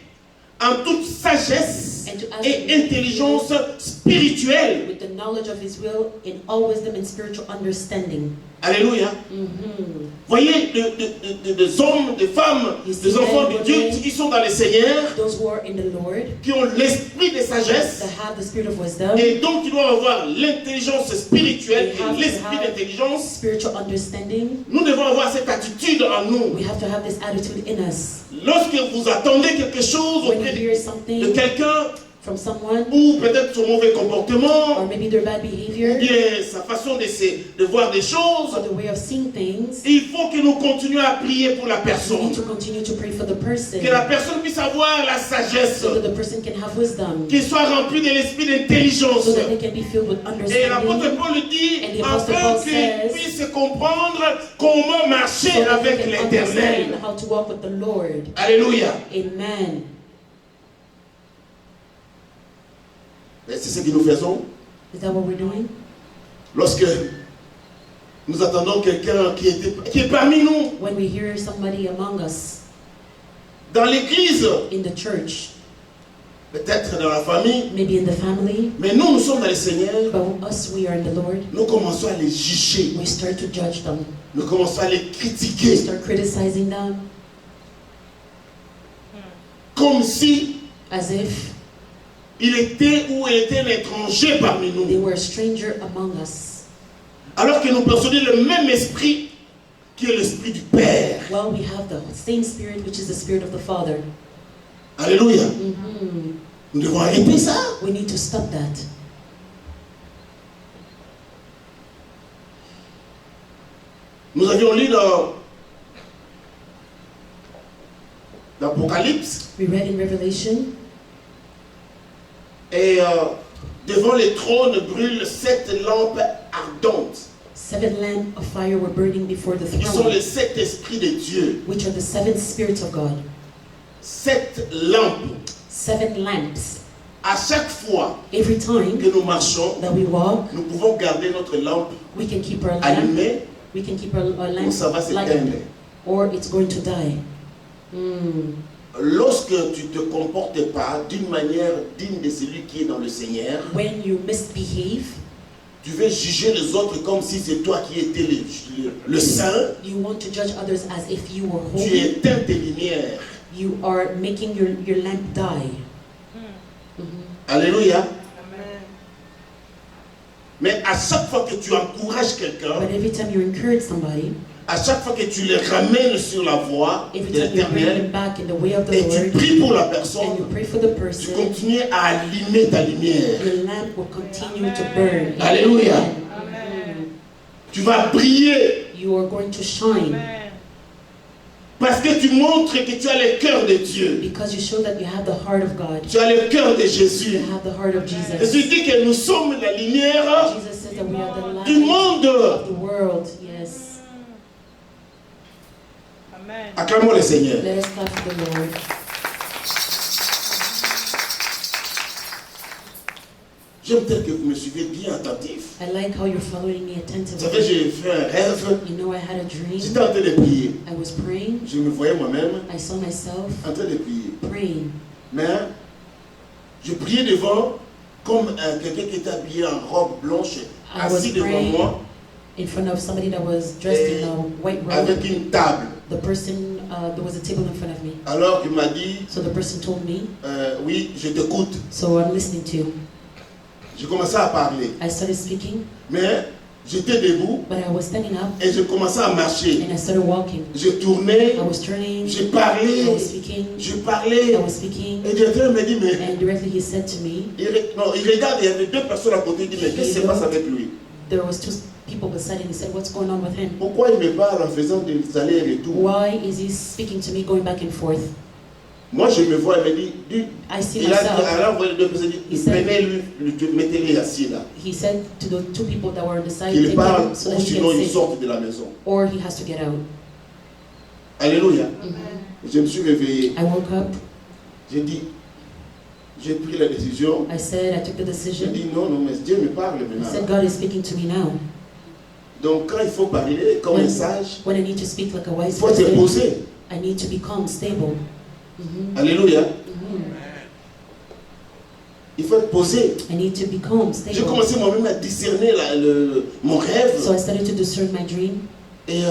en toute sagesse and to ask et you intelligence spirituelle. with the knowledge of His will in all wisdom and spiritual understanding. Alléluia. Mhm. Voyez, des hommes, des femmes, des enfants de Dieu qui sont dans le Seigneur, Those who are in the Lord, qui ont l'esprit de sagesse, that have the spirit of wisdom, et donc ils doivent avoir l'intelligence spirituelle et l'esprit d'intelligence. spiritual understanding. Nous devons avoir cette attitude en nous. We have to have this attitude in us. Lorsque vous attendez quelque chose When you auprès hear de something quelqu'un, from someone, ou peut-être son mauvais comportement, or maybe their bad ou behavior, bien sa façon de voir des choses, or the way of seeing things, il faut que nous continuions à prier pour la we personne. need to continue to pray for the person, Que la personne puisse avoir la sagesse, so that the person can have wisdom, qu'il soit rempli de l'esprit d'intelligence. so that they can be filled with Et l'apôtre understanding, Paul dit, And the Apostle afin Paul qu'il says, puisse comprendre comment so marcher that avec they can l'Éternel. understand how to walk with the Lord. Alléluia. Amen. Et c'est ce que nous faisons Is that what we're doing? lorsque nous attendons quelqu'un qui est parmi nous, When we hear somebody among us dans l'église, in the church, peut-être dans la famille, maybe in the family, mais nous sommes dans le Seigneur, but us, we are in the Lord, nous commençons à les juger, we start to judge them. nous commençons à les We critiquer, start criticizing them comme si as if il était ou elle était un étranger parmi they nous, were a stranger among us. alors que nous possédons le même esprit qui est l'esprit du Père. Well, we have the same spirit, which is the spirit of the Father. Alléluia. Mhm. Nous devons arrêter ça. We need to stop that. Nous avions lu dans l'Apocalypse, We read in Revelation Et devant les trônes brûlent 7 lampes ardentes. 7 lamps of fire were burning before the Qui sont throne, les 7 esprits de Dieu. which are the 7 spirits of God. 7 lampes. 7 lamps. À chaque fois Every time que nous marchons, that we walk, nous pouvons garder notre lampe we can keep our lamp. allumée We can keep our ou lamp ça va lighted, s'éteindre. or it's going to die. Mm. Lorsque tu ne te comportes pas d'une manière digne de celui qui est dans le Seigneur, When you misbehave, tu veux juger les autres comme si c'est toi qui étais le saint. you want to judge others as if you were Tu holy. éteins tes lumières. You are making your lamp die. Mhm. Alléluia. Amen. Mais à chaque fois que tu encourages quelqu'un, But every time you encourage somebody, à chaque fois que tu les ramènes sur la voie every de time you bring them l'Éternel back in the way of the et tu Lord, pries pour la and you personne, pray for the tu person, continues à allumer ta lumière. your lamp will continue to burn. Alléluia. Amen. Tu vas briller You are going to shine Amen. parce que tu montres que tu as le cœur de Dieu. because you show that you have the heart of God. Tu as le cœur de Jésus. You have the heart of Jesus. Jésus dit que nous sommes la lumière Jesus says that we are the du light monde. of the world. Yes. Amen. Acclamons le Seigneur. Let us clap for the Lord. J'aime tel que vous me suivez bien attentif. I like how you're following me Vous savez, attentively. j'ai fait un rêve. You know, I had a dream. J'étais en train de prier. I was praying. Je me voyais moi-même I saw myself en train de prier. praying. Mais je priais devant comme quelqu'un qui était habillé en robe blanche, I was assis devant praying moi in front of somebody that was dressed in a white robe. avec une table. The person, there was a table in front of me. Alors il m'a dit, So the person told me, oui, je t'écoute. so I'm listening to you. J'ai commencé à parler. I started speaking, Mais j'étais debout but I was standing up et je commençais à marcher. and I started walking. Je tournais, I was turning, je I parlais, was speaking, je parlais. I was speaking, Et Dieu me dit, mais and directly he said to me, il regarde, il y avait 2 personnes à côté, il dit, mais qu'est-ce qui se passe avec lui? there was 2 people beside him. He said, what's going on with him? Pourquoi il me parle en faisant des allers-retours? Why is he speaking to me going back and forth? Moi, je me vois, il me dit, I see il a dit, myself. alors, vous voyez 2 personnes, il dit, prenez-lui, mettez-les assis là. He said to the 2 people that were on the side, Qu'il take parle, him so ou that he sinon can il sit, sorte de la maison. or he has to get out. Alléluia. Mhm. Je me suis réveillé. I woke up. J'ai dit, j'ai pris la décision. I said, I took the J'ai decision. dit, non, mais Dieu me parle I maintenant. said, God is speaking to me now. Donc, quand il faut parler comme un sage, When I need to speak like a il wise faut se person, poser. I need to be calm, stable. Mhm. Alléluia. Mhm. Il faut être posé. I need to be calm, J'ai stable. commencé moi-même à discerner mon rêve. So I started to discern my dream. Et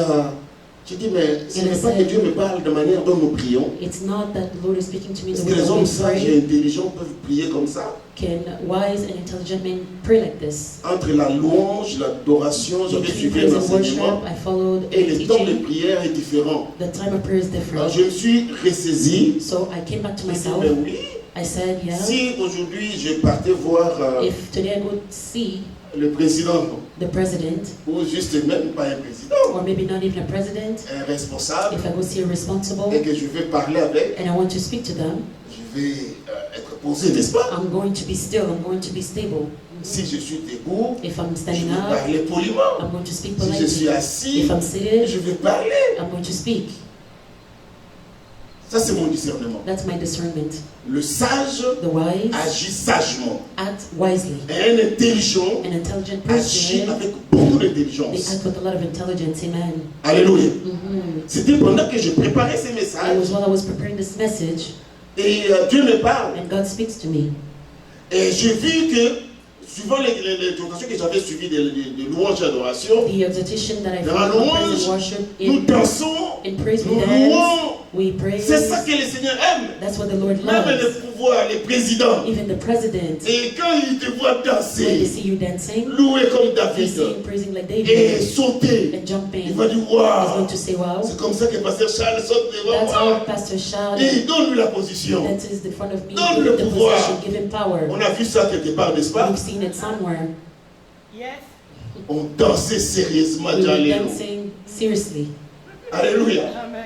j'ai dit, mais ce n'est pas que Dieu me parle de manière dont nous prions. It's not that the Lord is speaking to me Est-ce the que way les that hommes we sages pray. et intelligents peuvent prier comme ça? Can wise and intelligent men pray like this? Entre la louange, l'adoration, j'avais Between suivi praise un and worship, enseignement. I followed Et a le temps de teaching. prière est différent. The time of prayer is Alors different. je me suis ressaisi. So I came back to J'ai dit, myself. mais oui, I said, yeah, si aujourd'hui je partais voir if today I go see le président, the president, ou juste même pas un président, or maybe not even a president, un responsable, if I go see a responsible et que je vais parler avec, and I want to speak to them, je vais être posé, n'est-ce pas? I'm going to be still, I'm going to be stable. Si je suis debout, If I'm je standing vais up, parler poliment. I'm going to speak Si je suis politely. assis, If I'm seated, je vais parler. I'm going to speak. Ça, c'est mon discernement. That's my discernment. Le sage The wise agit sagement. act wisely. Et un intelligent An intelligent agit person, avec beaucoup they d'intelligence. act with a lot of intelligence. Amen. Alléluia. Mhm. C'était pendant que je préparais ces It messages was while I was preparing this message, et Dieu me parle. and God speaks to me. Et j'ai vu que, suivant les exhortations que j'avais suivies de louange et d'adoration, The exhortation that I dans la found in praise louange, and worship, nous dansons, in praise we nous dance, louons. we praise. C'est ça que le Seigneur aime. That's what the Lord Même les loves. pouvoirs, les présidents. Even the president, Et quand ils te voient when they danser, see you dancing, louer comme they David, see you praising like et David sauter, and jumping. il va dire He's waouh. going to say, wow. C'est comme ça que Pasteur Charles saute devant That's moi. how Pastor Charles, Et il donne lui la position. that is the front of me, Donne give le him the pouvoir. position, give him power. On a vu ça quelque part, n'est-ce pas? We've seen it somewhere. Yes. On dansait sérieusement. We were Alléluia. dancing seriously. Alléluia. Amen.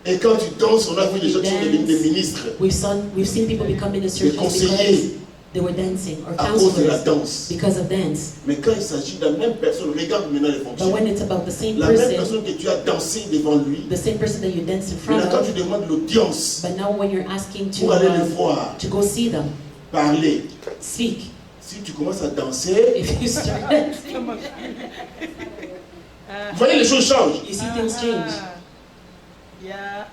Et quand tu danses, on a vu des gens qui sont devenus des ministres. We've seen people become ministers Des just because conseillers. they They were dancing or à cause de la counselors danse. because of dance. Mais quand il s'agit de la même personne, regarde maintenant les But fonctions. when it's about the same La même person, personne que tu as dansé devant lui, the same person that you danced in front maintenant quand tu of, demandes l'audience but now when you're asking pour aller le to voir, go see them, parler, speak, si tu commences à danser, if you start dancing, vous voyez les choses changent. you see things change. Yeah.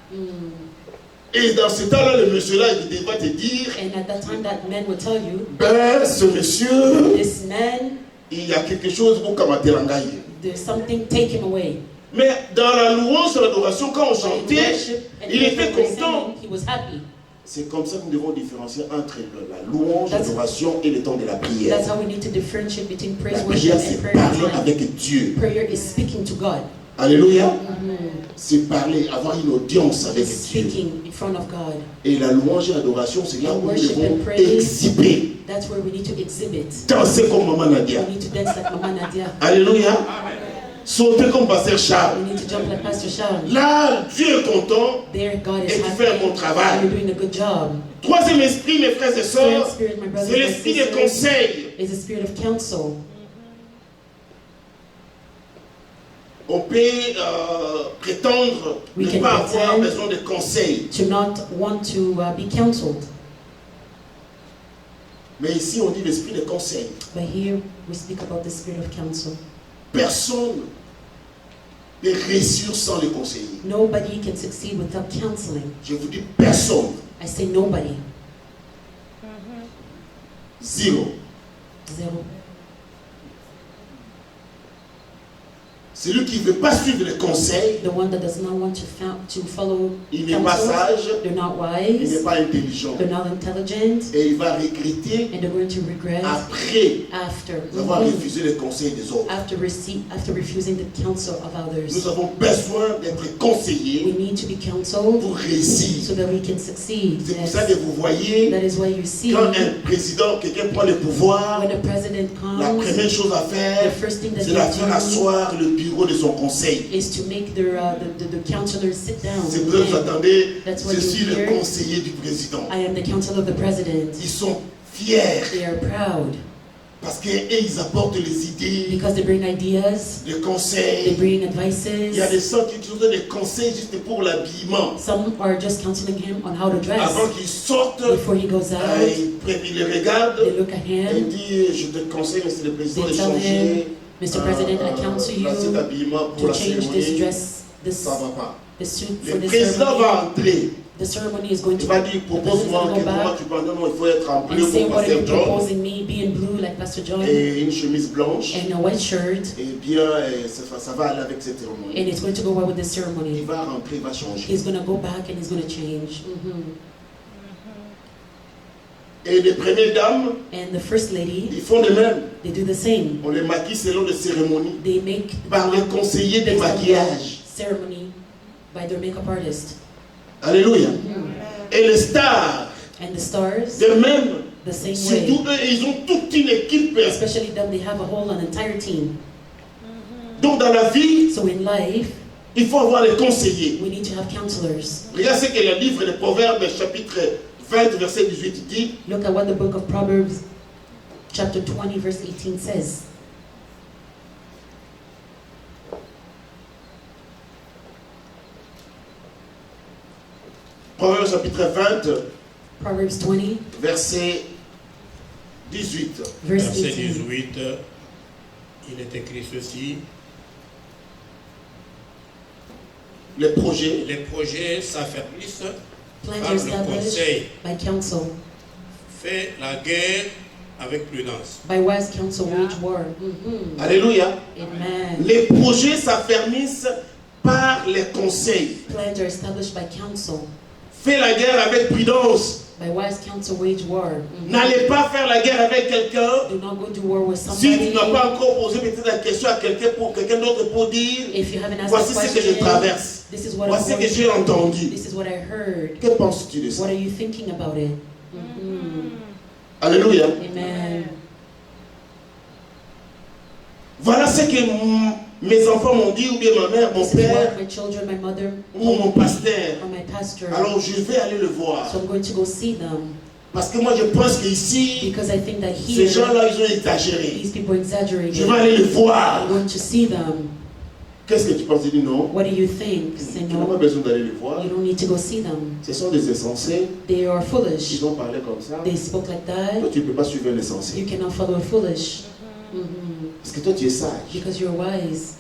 Et dans ce temps-là, le monsieur-là, il va te dire, And at that time, that man will tell you, ben, ce monsieur, this man, il y a quelque chose pour Kamaterangaï. there's something, take him away. Mais dans la louange et l'adoration, quand on But in chantait, worship and il était when we were content. singing, he was happy. C'est comme ça que nous devons différencier entre la louange, That's- l'adoration et le temps de la prière. That's how we need to differentiate between La praise, worship, prière, and c'est prayer parler time. avec Dieu. Prayer is speaking to God. Alléluia. C'est parler, avoir une audience avec It's Dieu. speaking in front of God. Et la louange et l'adoration, c'est là And où nous worship devons and praise. exhiber, That's where we need to exhibit. danser comme Maman Nadia. We need to dance like Mama Nadia. Alléluia. Sauter comme Pasteur Charles. We need to jump like Pastor Sharon. Là, Dieu est content. There, God Et is tu happy. fais un bon travail. And you're doing a good job. Troisième esprit, mes frères et Third sœurs, spirit, my brothers c'est and l'esprit des sisters, conseils. is the spirit of counsel. On peut prétendre We ne can pas avoir pretend besoin de conseils. to not want to be counseled. Mais ici, on dit l'esprit des conseils. But here we speak about the spirit of counsel. Personne ne réussir sans les conseiller. Nobody can succeed without counseling. Je vous dis personne. I say nobody. Zéro. Zero. Celui qui ne veut pas suivre les conseils, The one that does not want to follow il n'est pas counsel, sage, they're not il n'est wise, pas intelligent. they're not intelligent, Et il va regretter and they're going to regret après after avoir refusé les conseils des autres. after refusing the counsel of Nous others. avons besoin d'être We conseillés need to be counseled pour réussir. so that we can succeed. C'est pour Yes. ça que vous voyez, That is why you see quand un président, quelqu'un prend le pouvoir, when a president la comes, première chose à the faire, first thing that c'est de faire they do asseoir le bureau de son conseil. is to make the counselors sit down. C'est pour ça que vous attendez, That's what je you suis le hear. conseiller du président. I am the counselor of the president. Ils sont fiers They are proud parce qu'ils apportent les idées, because they bring ideas, les they conseils. bring Il y a des advices. gens qui utilisent des conseils juste pour l'habillement. Some are just counseling him on how to dress. Avant qu'ils sortent, Before he goes out, ils le regardent they look at et ils him. disent, je te conseille, monsieur le président, de They tell changer Mr. President, I counsel cet you habillement pour to la change this cérémonie. dress, Ça va pas. the suit Le for this président ceremony. va entrer. The ceremony is going Il to va dire, the president's propose-moi gonna go comment back tu parles. Non, il faut être en bleu and say, comme what are you Pasteur John. proposing me? Be in blue like Pastor John Et une chemise blanche. and a white shirt, Et bien, ça va aller avec cette cérémonie. and it's going to go well with this Il ceremony. va rentrer, il va changer. He's going to go back and he's going to change. Et les premières dames, And the first lady, ils font de même. they do the same. On les maquille selon les cérémonies. They make Par les conseillers de based on maquillage. the ceremony by their makeup artist. Alléluia. Et les stars, And the stars, de même, the same surtout way. eux, ils ont toute une équipe. Especially them, they have an entire team. Donc dans la vie, So in life, il faut avoir les conseillers. we need to have counselors. Regarde ce que le livre des Proverbes, chapitre 20, verset 18 dit. Look at what the book of Proverbs, chapter 20, verse 18 says. Proverbes chapitre 20, Proverbs 20, verset 18. verse Verset 18. 18, il est écrit ceci. Les projets Les projets s'affermissent Plans par are le established conseil. by counsel. Fais la guerre avec prudence. By wise counsel, wage war. Alléluia. Amen. Les projets s'affermissent par les conseils. Plans are established by counsel. Fais la guerre avec prudence. By wise counsel, wage war. N'allez pas faire la guerre avec quelqu'un Do not go to war with si somebody tu n'as pas encore posé peut-être la question à quelqu'un d'autre pour dire if you haven't asked voici a ce que je question. traverse. This is what Voici ce I'm que going j'ai entendu. This is what I heard. Que penses-tu de ça? What are you thinking about it? Alléluia. Amen. Voilà ce que mes enfants m'ont dit, ou bien ma mère, mon This is père, what my children, my mother, ou mon pasteur. or my pastor. Alors je vais aller le voir. So I'm going to go see them. Parce que moi je pense qu'ici, Because I think that ces here, gens-là, ils ont exagéré. these people exaggerate. Je vais aller les voir. I'm going to see them. Qu'est-ce que tu penses? Il dit non. What do you think? Say Tu n'as pas no. besoin d'aller les voir. You don't need to go see them. Ce sont des insensés. They are foolish. Ils ont parlé comme ça. They spoke like Toi, that. tu ne peux pas suivre un insensé. You cannot follow a foolish. Parce que toi, tu es sage. Because you're wise.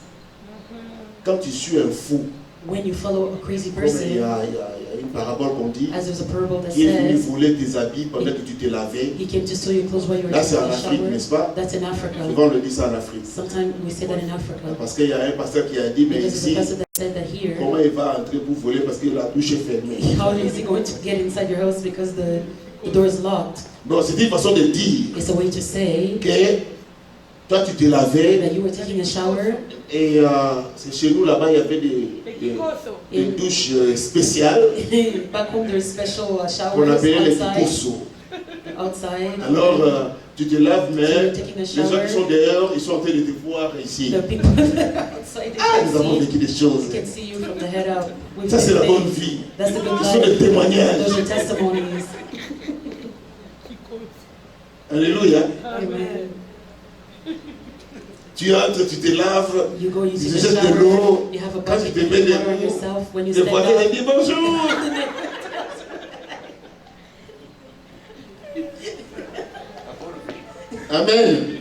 Quand tu suis un fou, When you follow a crazy comme il y person, a, il y a une parabole qu'on dit, as there's a parable that qui est venu says, voler tes habits pendant que tu t'es lavé. he came to steal your clothes while you were Là, c'est taking en a Afrique, shower. n'est-ce pas? That's in Africa. Souvent, on le dit ça en Afrique. Sometimes we say that in Africa. Parce qu'il y a un pasteur qui a dit, mais Because there's a ici, pastor that said that here, comment il va entrer pour voler parce que la douche est fermée? how is he going to get inside your house because the door is locked? Donc, c'est une façon de dire It's a way to say que toi, tu t'es lavé that you were taking a shower et c'est chez nous là-bas, il y avait des douches spéciales back home. There's special qu'on showers appelait les outside. picoussos. Outside. Alors, tu te laves, So mais you're taking a les gens shower. qui sont dehors, ils sont en train de te voir ici. The people outside they Ah, nous avons can see. vécu des choses. They can see you from the head up. We've Ça, c'est been la bonne saved. vie. That's the good Ce sont des life. témoignages. Those are testimonies. Alléluia. Amen. Tu entres, tu te laves, You go, you tu take te a jettes de shower. l'eau. You have a Quand tu bucket, te you mets put water on debout, yourself. When you les stand voisins te up, disent bonjour. Amen.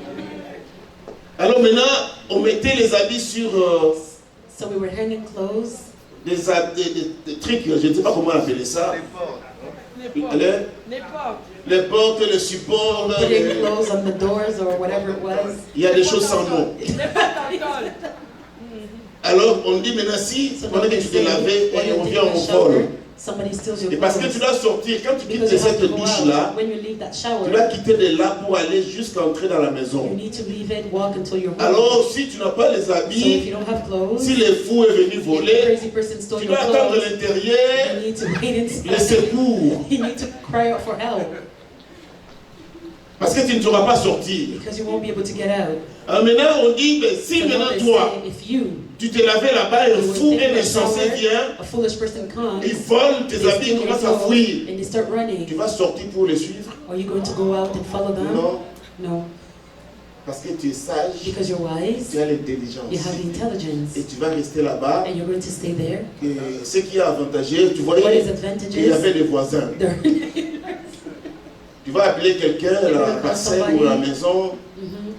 Alors maintenant, on mettait les habits sur so we were hanging clothes. des trucs, je ne sais pas comment appeler ça. Les Les portes, les supports. Putting clothes on the doors or whatever it was. Il y a des choses sans nom. Alors on dit maintenant si, So pendant now que they tu t'es say, lavé, when et you're on taking vient a au shower, vol. somebody steals your Et parce que tu clothes. dois sortir, quand tu quittes Because you have cette to go douche-là, out. When you leave that tu shower, dois quitter de là pour aller jusqu'entrer dans la you maison. need to leave it, walk until you're home. Alors si tu n'as pas les So if habits, you don't have clothes, si le fou est venu if the voler, crazy person stole tu your dois attendre clothes, l'intérieur, you need to wait les inside. secours. You need to cry out for help Parce que tu ne sauras pas sortir. because you won't be able to get out. Alors maintenant on dit, ben, si So now maintenant they toi, say, if you, tu t'es lavé là-bas, un you were fou, taking un a insensé shower, vient, a foolish person comes, il vole tes they habits, steal il your commence à clothes, fuir. and they start running. Tu vas sortir pour les suivre? Are you going to go out and follow them? Non, No, parce que tu es sage, because you're wise, tu as l'intelligence. you have the intelligence, Et tu vas rester là-bas. and you're going to stay there. Et ce qui est avantageux, tu What is voyais, il y advantageous? avait des voisins. There. Tu vas appeler quelqu'un à la parcelle ou à la maison.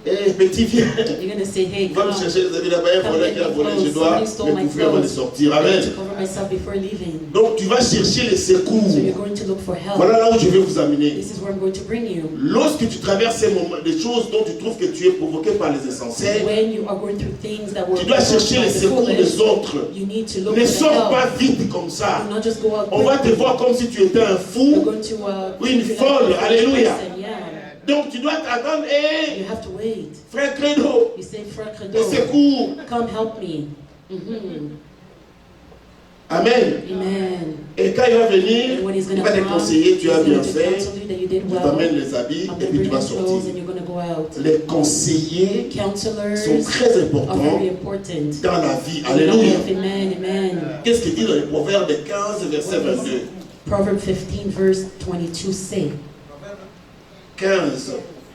Eh, petit, viens. You're going to say, hey, Va me come. chercher les habits là-bas, il faudrait qu'il a volé, je dois me couvrir avant de sortir. I need Amen. to cover myself before leaving. Donc tu vas chercher les secours. So you're going to look for help. Voilà là où je vais vous amener. This is where I'm going to bring you. Lorsque tu traverses ces moments, des choses dont tu trouves que tu es provoqué par les insensés, When you are going through things that were tu dois chercher les secours des autres. you need to look Ne for the sors pas help. vite comme ça. Do not just go out On va te quickly. voir comme si tu étais un You're fou. going to Oui, une be like folle. a Alléluia. person, yeah. Donc tu dois t'attendre. Hé, You have to wait. frère Credo, You say, Frère les Credo, secours. come help me. Mhm. Amen. Amen. Et quand il va venir, And when he's il going va to te come, conseiller, tu he's as bien going to fait. counsel you that you did Tu well. t'amènes les habits I'm et going puis to tu bring vas you clothes sortir. and you're going to go out. Les conseillers Counselors sont très are importants very important. dans la vie. In Alléluia. life. Amen. Amen. Qu'est-ce qu'il dit dans les Proverbes 15, verset 22? Proverbs 15, verse 22 say. 15,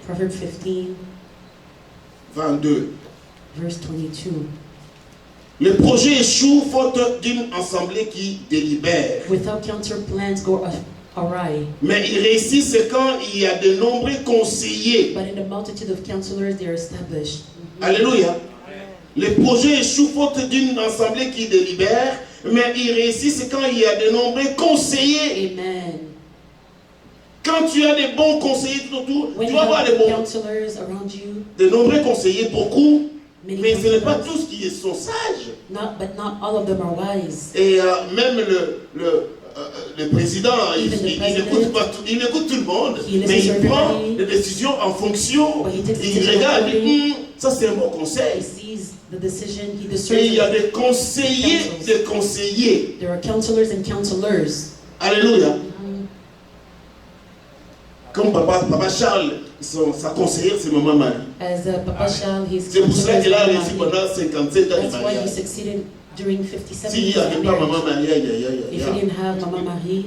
Proverbs 15, 22. verse 22. Le projet échoue faute d'une assemblée qui délibère. Without counter, plans go awry. Mais il réussit c'est quand il y a de nombreux conseillers. But in the multitude of counselors, they are established. Alléluia. Le projet échoue faute d'une assemblée qui délibère. Mais il réussit c'est quand il y a de nombreux conseillers. Amen. Quand tu as des bons conseillers tout autour, When tu you vas avoir des have bons, counselors around you, de nombreux conseillers, beaucoup. many Mais ce n'est pas counselors, tous qui sont sages. but not all of them are wise. Et même le président, Even the il president, écoute pas tout, il écoute tout le monde, he listens mais to il prend everybody. des décisions en fonction. But he takes Il decisions regarde, il dit, according. ça c'est un bon He conseil. sees the decision, he Et discerns il y a it. des conseillers, des conseillers. There are counselors and counselors. Alléluia. Comme Papa Charles, sa conseillère, c'est Maman Marie. As Papa Charles, he's C'est pour cela qu'il a counselor. réussi pendant 57 ans de That's why he mariage. succeeded during 57 S'il n'y years avait of pas Maman marriage. Marie, aïe, aïe, aïe, If he aïe. didn't have Mama Marie,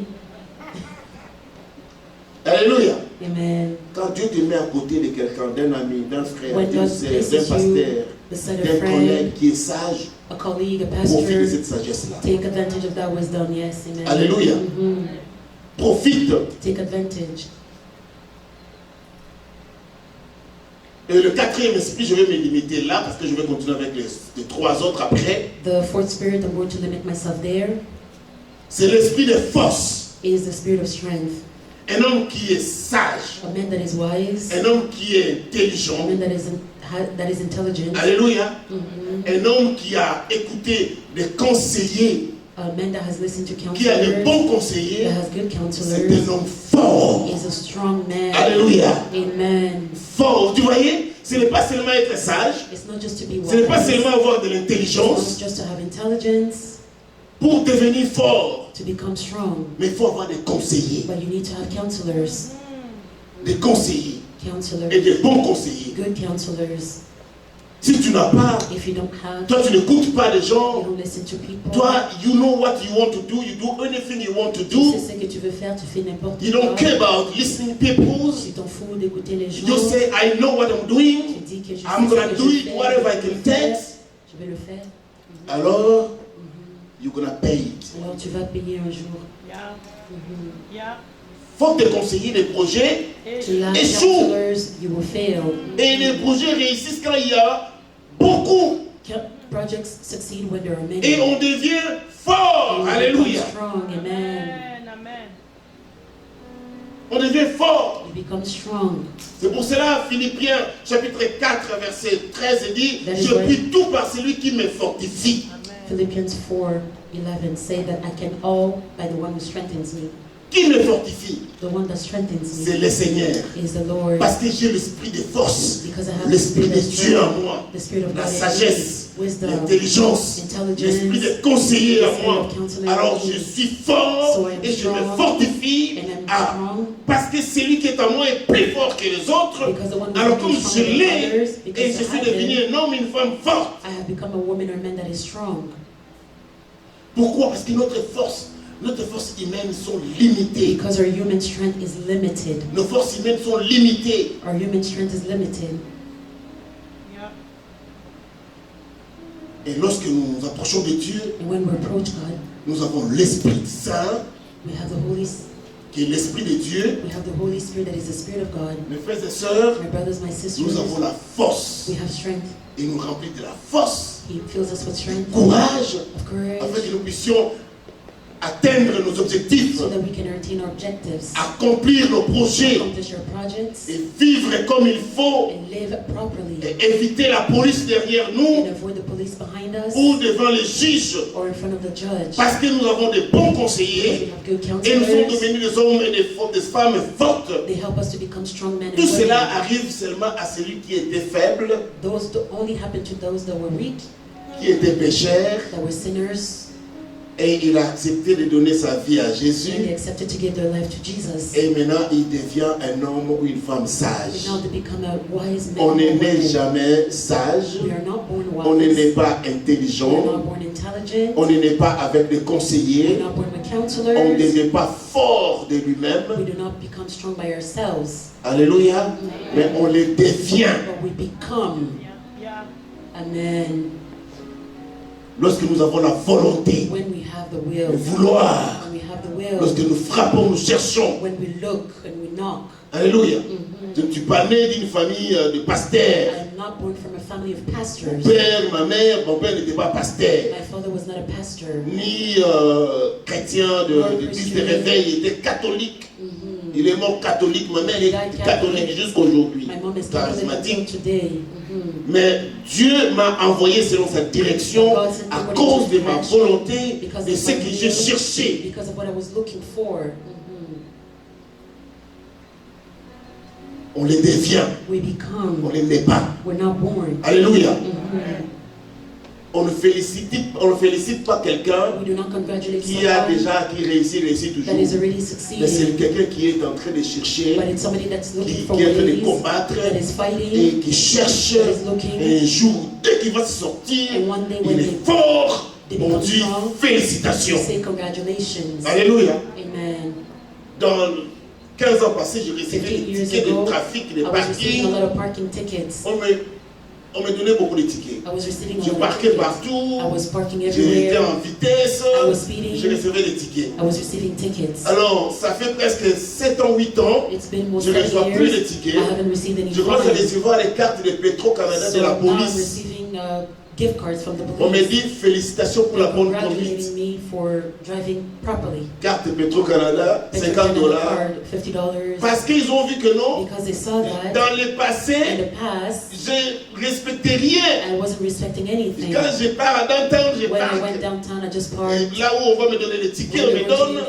Alléluia. Amen. Quand Dieu te met à côté de quelqu'un, d'un ami, d'un frère, When d'une God sœur, places d'un you pasteur, beside a d'un friend, collègue qui est sage, a colleague, a profite de pastor, cette sagesse-là. take advantage of that wisdom. Yes, amen. Alléluia. Mhm. Profite. Take advantage. Et le quatrième esprit, je vais me limiter là parce que je vais continuer avec les trois autres après. The fourth spirit, I'm going to limit myself there, C'est l'esprit de force. is the spirit of strength. Un homme qui est sage, A man that is wise, un homme qui est a intelligent. man that is intelligent, Alléluia. mhm, Un homme qui a écouté des conseillers, a man that has listened to qui a de counselors, bons conseillers, that has good c'est counselors, un homme fort. is a strong man. Alléluia. Amen. Fort. Tu voyez, ce n'est pas seulement être sage, It's not just to be ce n'est pas wise, seulement avoir de it's l'intelligence not just to have intelligence, pour devenir fort, to become strong, mais il faut avoir des conseillers, but you need to have counselors, des conseillers et counselors, des bons conseillers. good counselors. Si tu n'as pas, If you don't have, toi tu n'écoutes pas les you gens, don't listen to people. toi you know what you want to do, you do anything you want to Tu sais do, ce que tu veux faire, tu fais n'importe you don't quoi. care about listening people, Tu t'en fous d'écouter les gens. you say I know what I'm Tu doing, dis que je sais I'm ce gonna que do je it fais, whatever I je vais can le faire, take, je vais le faire. alors you're gonna pay it. Alors tu vas payer un jour. Yeah. Mhm. Yeah. Faut te conseiller des projets Tu as Échoue. counselors, you will fail. et les projets réussissent quand il y a beaucoup Projects succeed when there are many. et on devient fort. And you Alléluia. become strong, amen. Amen. Amen. On devient fort. You become strong. C'est pour cela, Philippiens chapitre 4, verset 13 dit, That is je why- puis tout par celui qui me fortifie. Amen. Philippians 4:11 say that I can all by the one who strengthens me. Qui me fortifie? The one that strengthens C'est me le Seigneur. is the Lord. Parce que j'ai l'esprit de force, Because I have the l'esprit spirit de of Dieu en strength, moi, the spirit of la God in sagesse, me, wisdom, l'intelligence, intelligence, l'esprit de conseiller en the moi. spirit of counselor Alors in je me. suis fort So I'm et je me strong, fortifie and I'm à- strong. parce que celui qui est en moi est plus fort que les autres. Because the one who Alors is comme je stronger than l'ai others, et because je I suis have devenu it, un homme, une femme forte. I have become a woman or man that is strong. Pourquoi? Parce que notre force humaine sont limitées. Because our human strength is limited. Nos forces humaines sont limitées. Our human strength is limited. Yeah. Et lorsque nous nous approchons de Dieu, And when we approach God, nous avons l'Esprit Saint, we have the Holy qui est l'Esprit de Dieu. we have the Holy Spirit that is the Spirit of God. Mes frères et sœurs, My brothers, my sisters, nous avons la force. we have strength. Il nous remplit de la force, He fills us with strength, courage, of courage, afin que nous puissions atteindre nos objectifs, so that we can attain our objectives, accomplir nos projets accomplish our projects, et vivre comme il faut and live properly, et éviter la police derrière nous and avoid the police behind us ou devant les juges or in front of the judge. parce que nous avons des bons Because conseillers we have good et nous sommes counselors, devenus des hommes et des femmes fortes. they help us to become strong men and Tout cela women. arrive seulement à celui qui était faible, Those only happen to those that were weak, qui était pécheur, that were sinners, et il a accepté de donner sa vie à and they Jésus. accepted to give their life to Jesus. Et maintenant, il devient un homme ou une femme And sage. now they become a wise man. On or n'est né woman. jamais sage, We are not born on n'est wise. pas We are intelligent, not born intelligent. on n'est pas avec des We conseillers, are not born with on counselors. ne devient pas fort de lui-même. We do not become strong by ourselves, Alléluia. Mais on le devient. but we become. Yeah. Amen. Lorsque nous avons la volonté When we have the de will, vouloir, when we have the will, lorsque nous frappons, nous cherchons. when we look and we knock. Alléluia. Mhm. Je ne suis pas né d'une famille de pasteurs. I am not born from a family of Mon pastors. père, ma mère, mon père n'était pas pasteur. My father was not a pastor. Ni chrétien de culte de réveil, il était catholique. Mhm. Il est mort catholique, ma mère est catholique jusqu'aujourd'hui, My mom is Catholic until charismatique. today. Mhm. Mais Dieu m'a envoyé selon sa direction à cause de ma volonté, Because de of ce my que j'ai will, cherché. because of what I was looking for. Mhm. On les devient, We on become. les met pas. We're not born. Alléluia. Mhm. On ne félicite pas quelqu'un We do not congratulate qui a someone déjà, qui réussit that is toujours. already Mais c'est succeeding, quelqu'un qui est en train de chercher, but it's somebody that's looking for qui est en train de ways, combattre that is et fighting, qui cherche. that is looking, Et un jour, dès qu'il va se sortir, and one day il when est they fort. they On become dit strong, félicitations. say congratulations. Alléluia. Amen. Dans 15 ans passés, je recevais 15 des years tickets de ago, trafic, de I was receiving a parking. lot of parking tickets. On me donnait beaucoup de tickets. I was receiving a Je lot of parquais tickets. partout. I was parking J'étais everywhere. en vitesse. I was speeding. Je recevais des tickets. I was receiving tickets. Alors, ça fait presque 7 ans, 8 ans. It's been more Je ne than reçois 7 plus de years. tickets. I haven't received any Je commence à fines. recevoir les cartes de Petro-Canada de So la now I'm police. receiving gift cards from the On me police. dit félicitations pour la bonne conduite. Congratulating me for driving properly. Carte Petro-Canada, $50. Card, $50. Parce qu'ils ont vu que non, Because they saw that dans le in passé, the past, je respectais rien. I wasn't respecting anything. Quand je pars à downtown, je When I went parque. downtown, I just Et parked. là où on va me donner les tickets, on me donne.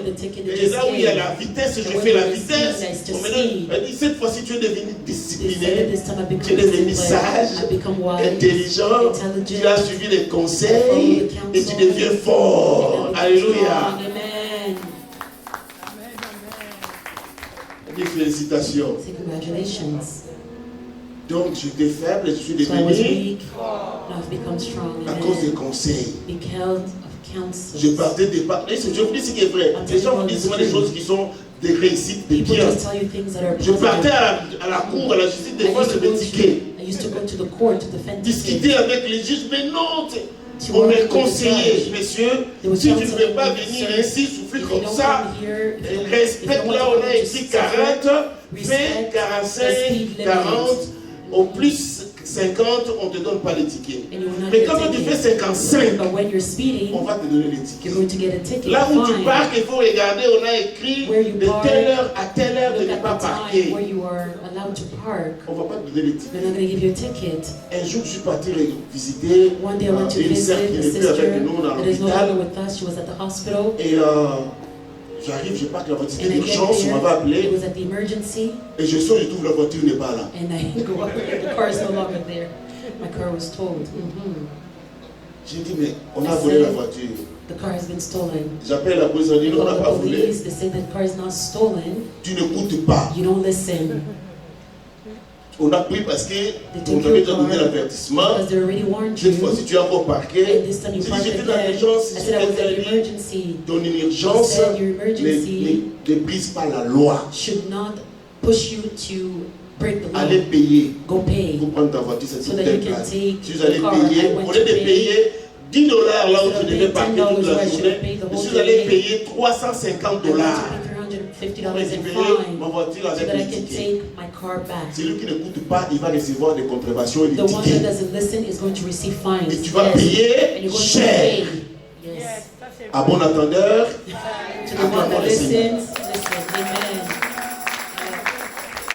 Et là où il y a la vitesse, je fais la vitesse. On me donne. Elle dit, cette fois-ci, tu es devenu They said discipliné. this time I Tu es become devenu disciplined, sage, I become wise, intelligent. Tu as intelligent, suivi les conseils et tu deviens fort. and I'm Alléluia. strong. Amen. Elle dit félicitations. Say congratulations. Donc j'étais faible et je suis So I was devenu weak, now I've become strong. à cause des Amen. conseils. Because of counsel. Je partais des partenaires. Je vous dis ce qui est vrai. Les gens vous disent souvent des choses qui sont des réussites, des People biens. just tell you things that are Je partais positive. à la cour, à la justice, des fois je me tiquais. I used to go to the court to defend Discuter tickets. avec les juges, mais non, on est conseillé, messieurs. Si tu ne veux pas venir ici souffrir If you comme don't ça, come here, if you respecte don't là, want on to a écrit 40, fais 45, 40, au plus 50, on ne te donne pas les tickets. and you will not Mais get quand a tu ticket. fais 55, But when you're speeding, on va te donner les you're tickets. going to get a ticket. Là où tu fine. parques, il faut regarder, on a écrit Where you de park, telle heure à telle heure de Look ne at pas the time parquer. where you are allowed to park. On ne va pas te donner les tickets. They're not going to give you a ticket. Un jour, je suis parti visiter One day I went to une visit sœur qui a n'est plus sister avec nous dans that is no l'hôpital. longer with us. She was at the hospital. Et j'arrive, je parque la voiture And I get d'urgence, on there. m'avait It appelé. was at the emergency. Et je sors, je trouve la voiture n'est pas là. And I go up there. The car is no longer there. My car was towed. J'ai dit, mais on a I volé la said- voiture. The car has been stolen. J'appelle la police, on dit, I non, on n'a call pas the volé. police. They say the car is not stolen. Tu n'écoutes pas. You don't listen. On a pris parce que on took avait your déjà donné car l'avertissement. Because they already warned Cette you. fois, si tu es encore parqué, And this time j'ai you dit, parked j'étais dans again. l'urgence, I si said I was quelqu'un in dit, emergency. ton urgence I said your emergency ne brise pas la loi. should not push you to break the law. Allez payer Go pay. pour prendre ta voiture, c'est So une that you telle can place. take Si vous allez the car, payer, I went au lieu to de pay. payer $10 là où Instead tu of devais paying parquer toute $10 la where I should journée, have paid the je whole suis allé day. payer $350. I went to pay $350 in Récupérer fine ma voiture so avec that I les can tickets. take my car back. Celui qui n'écoute pas, il va recevoir des contraventions et des The one that tickets. doesn't listen is going to receive fines. Et tu vas Yes. And payer you're going to cher. pay. Yes. Yes, ça c'est À bon entendeur, To the one that listens,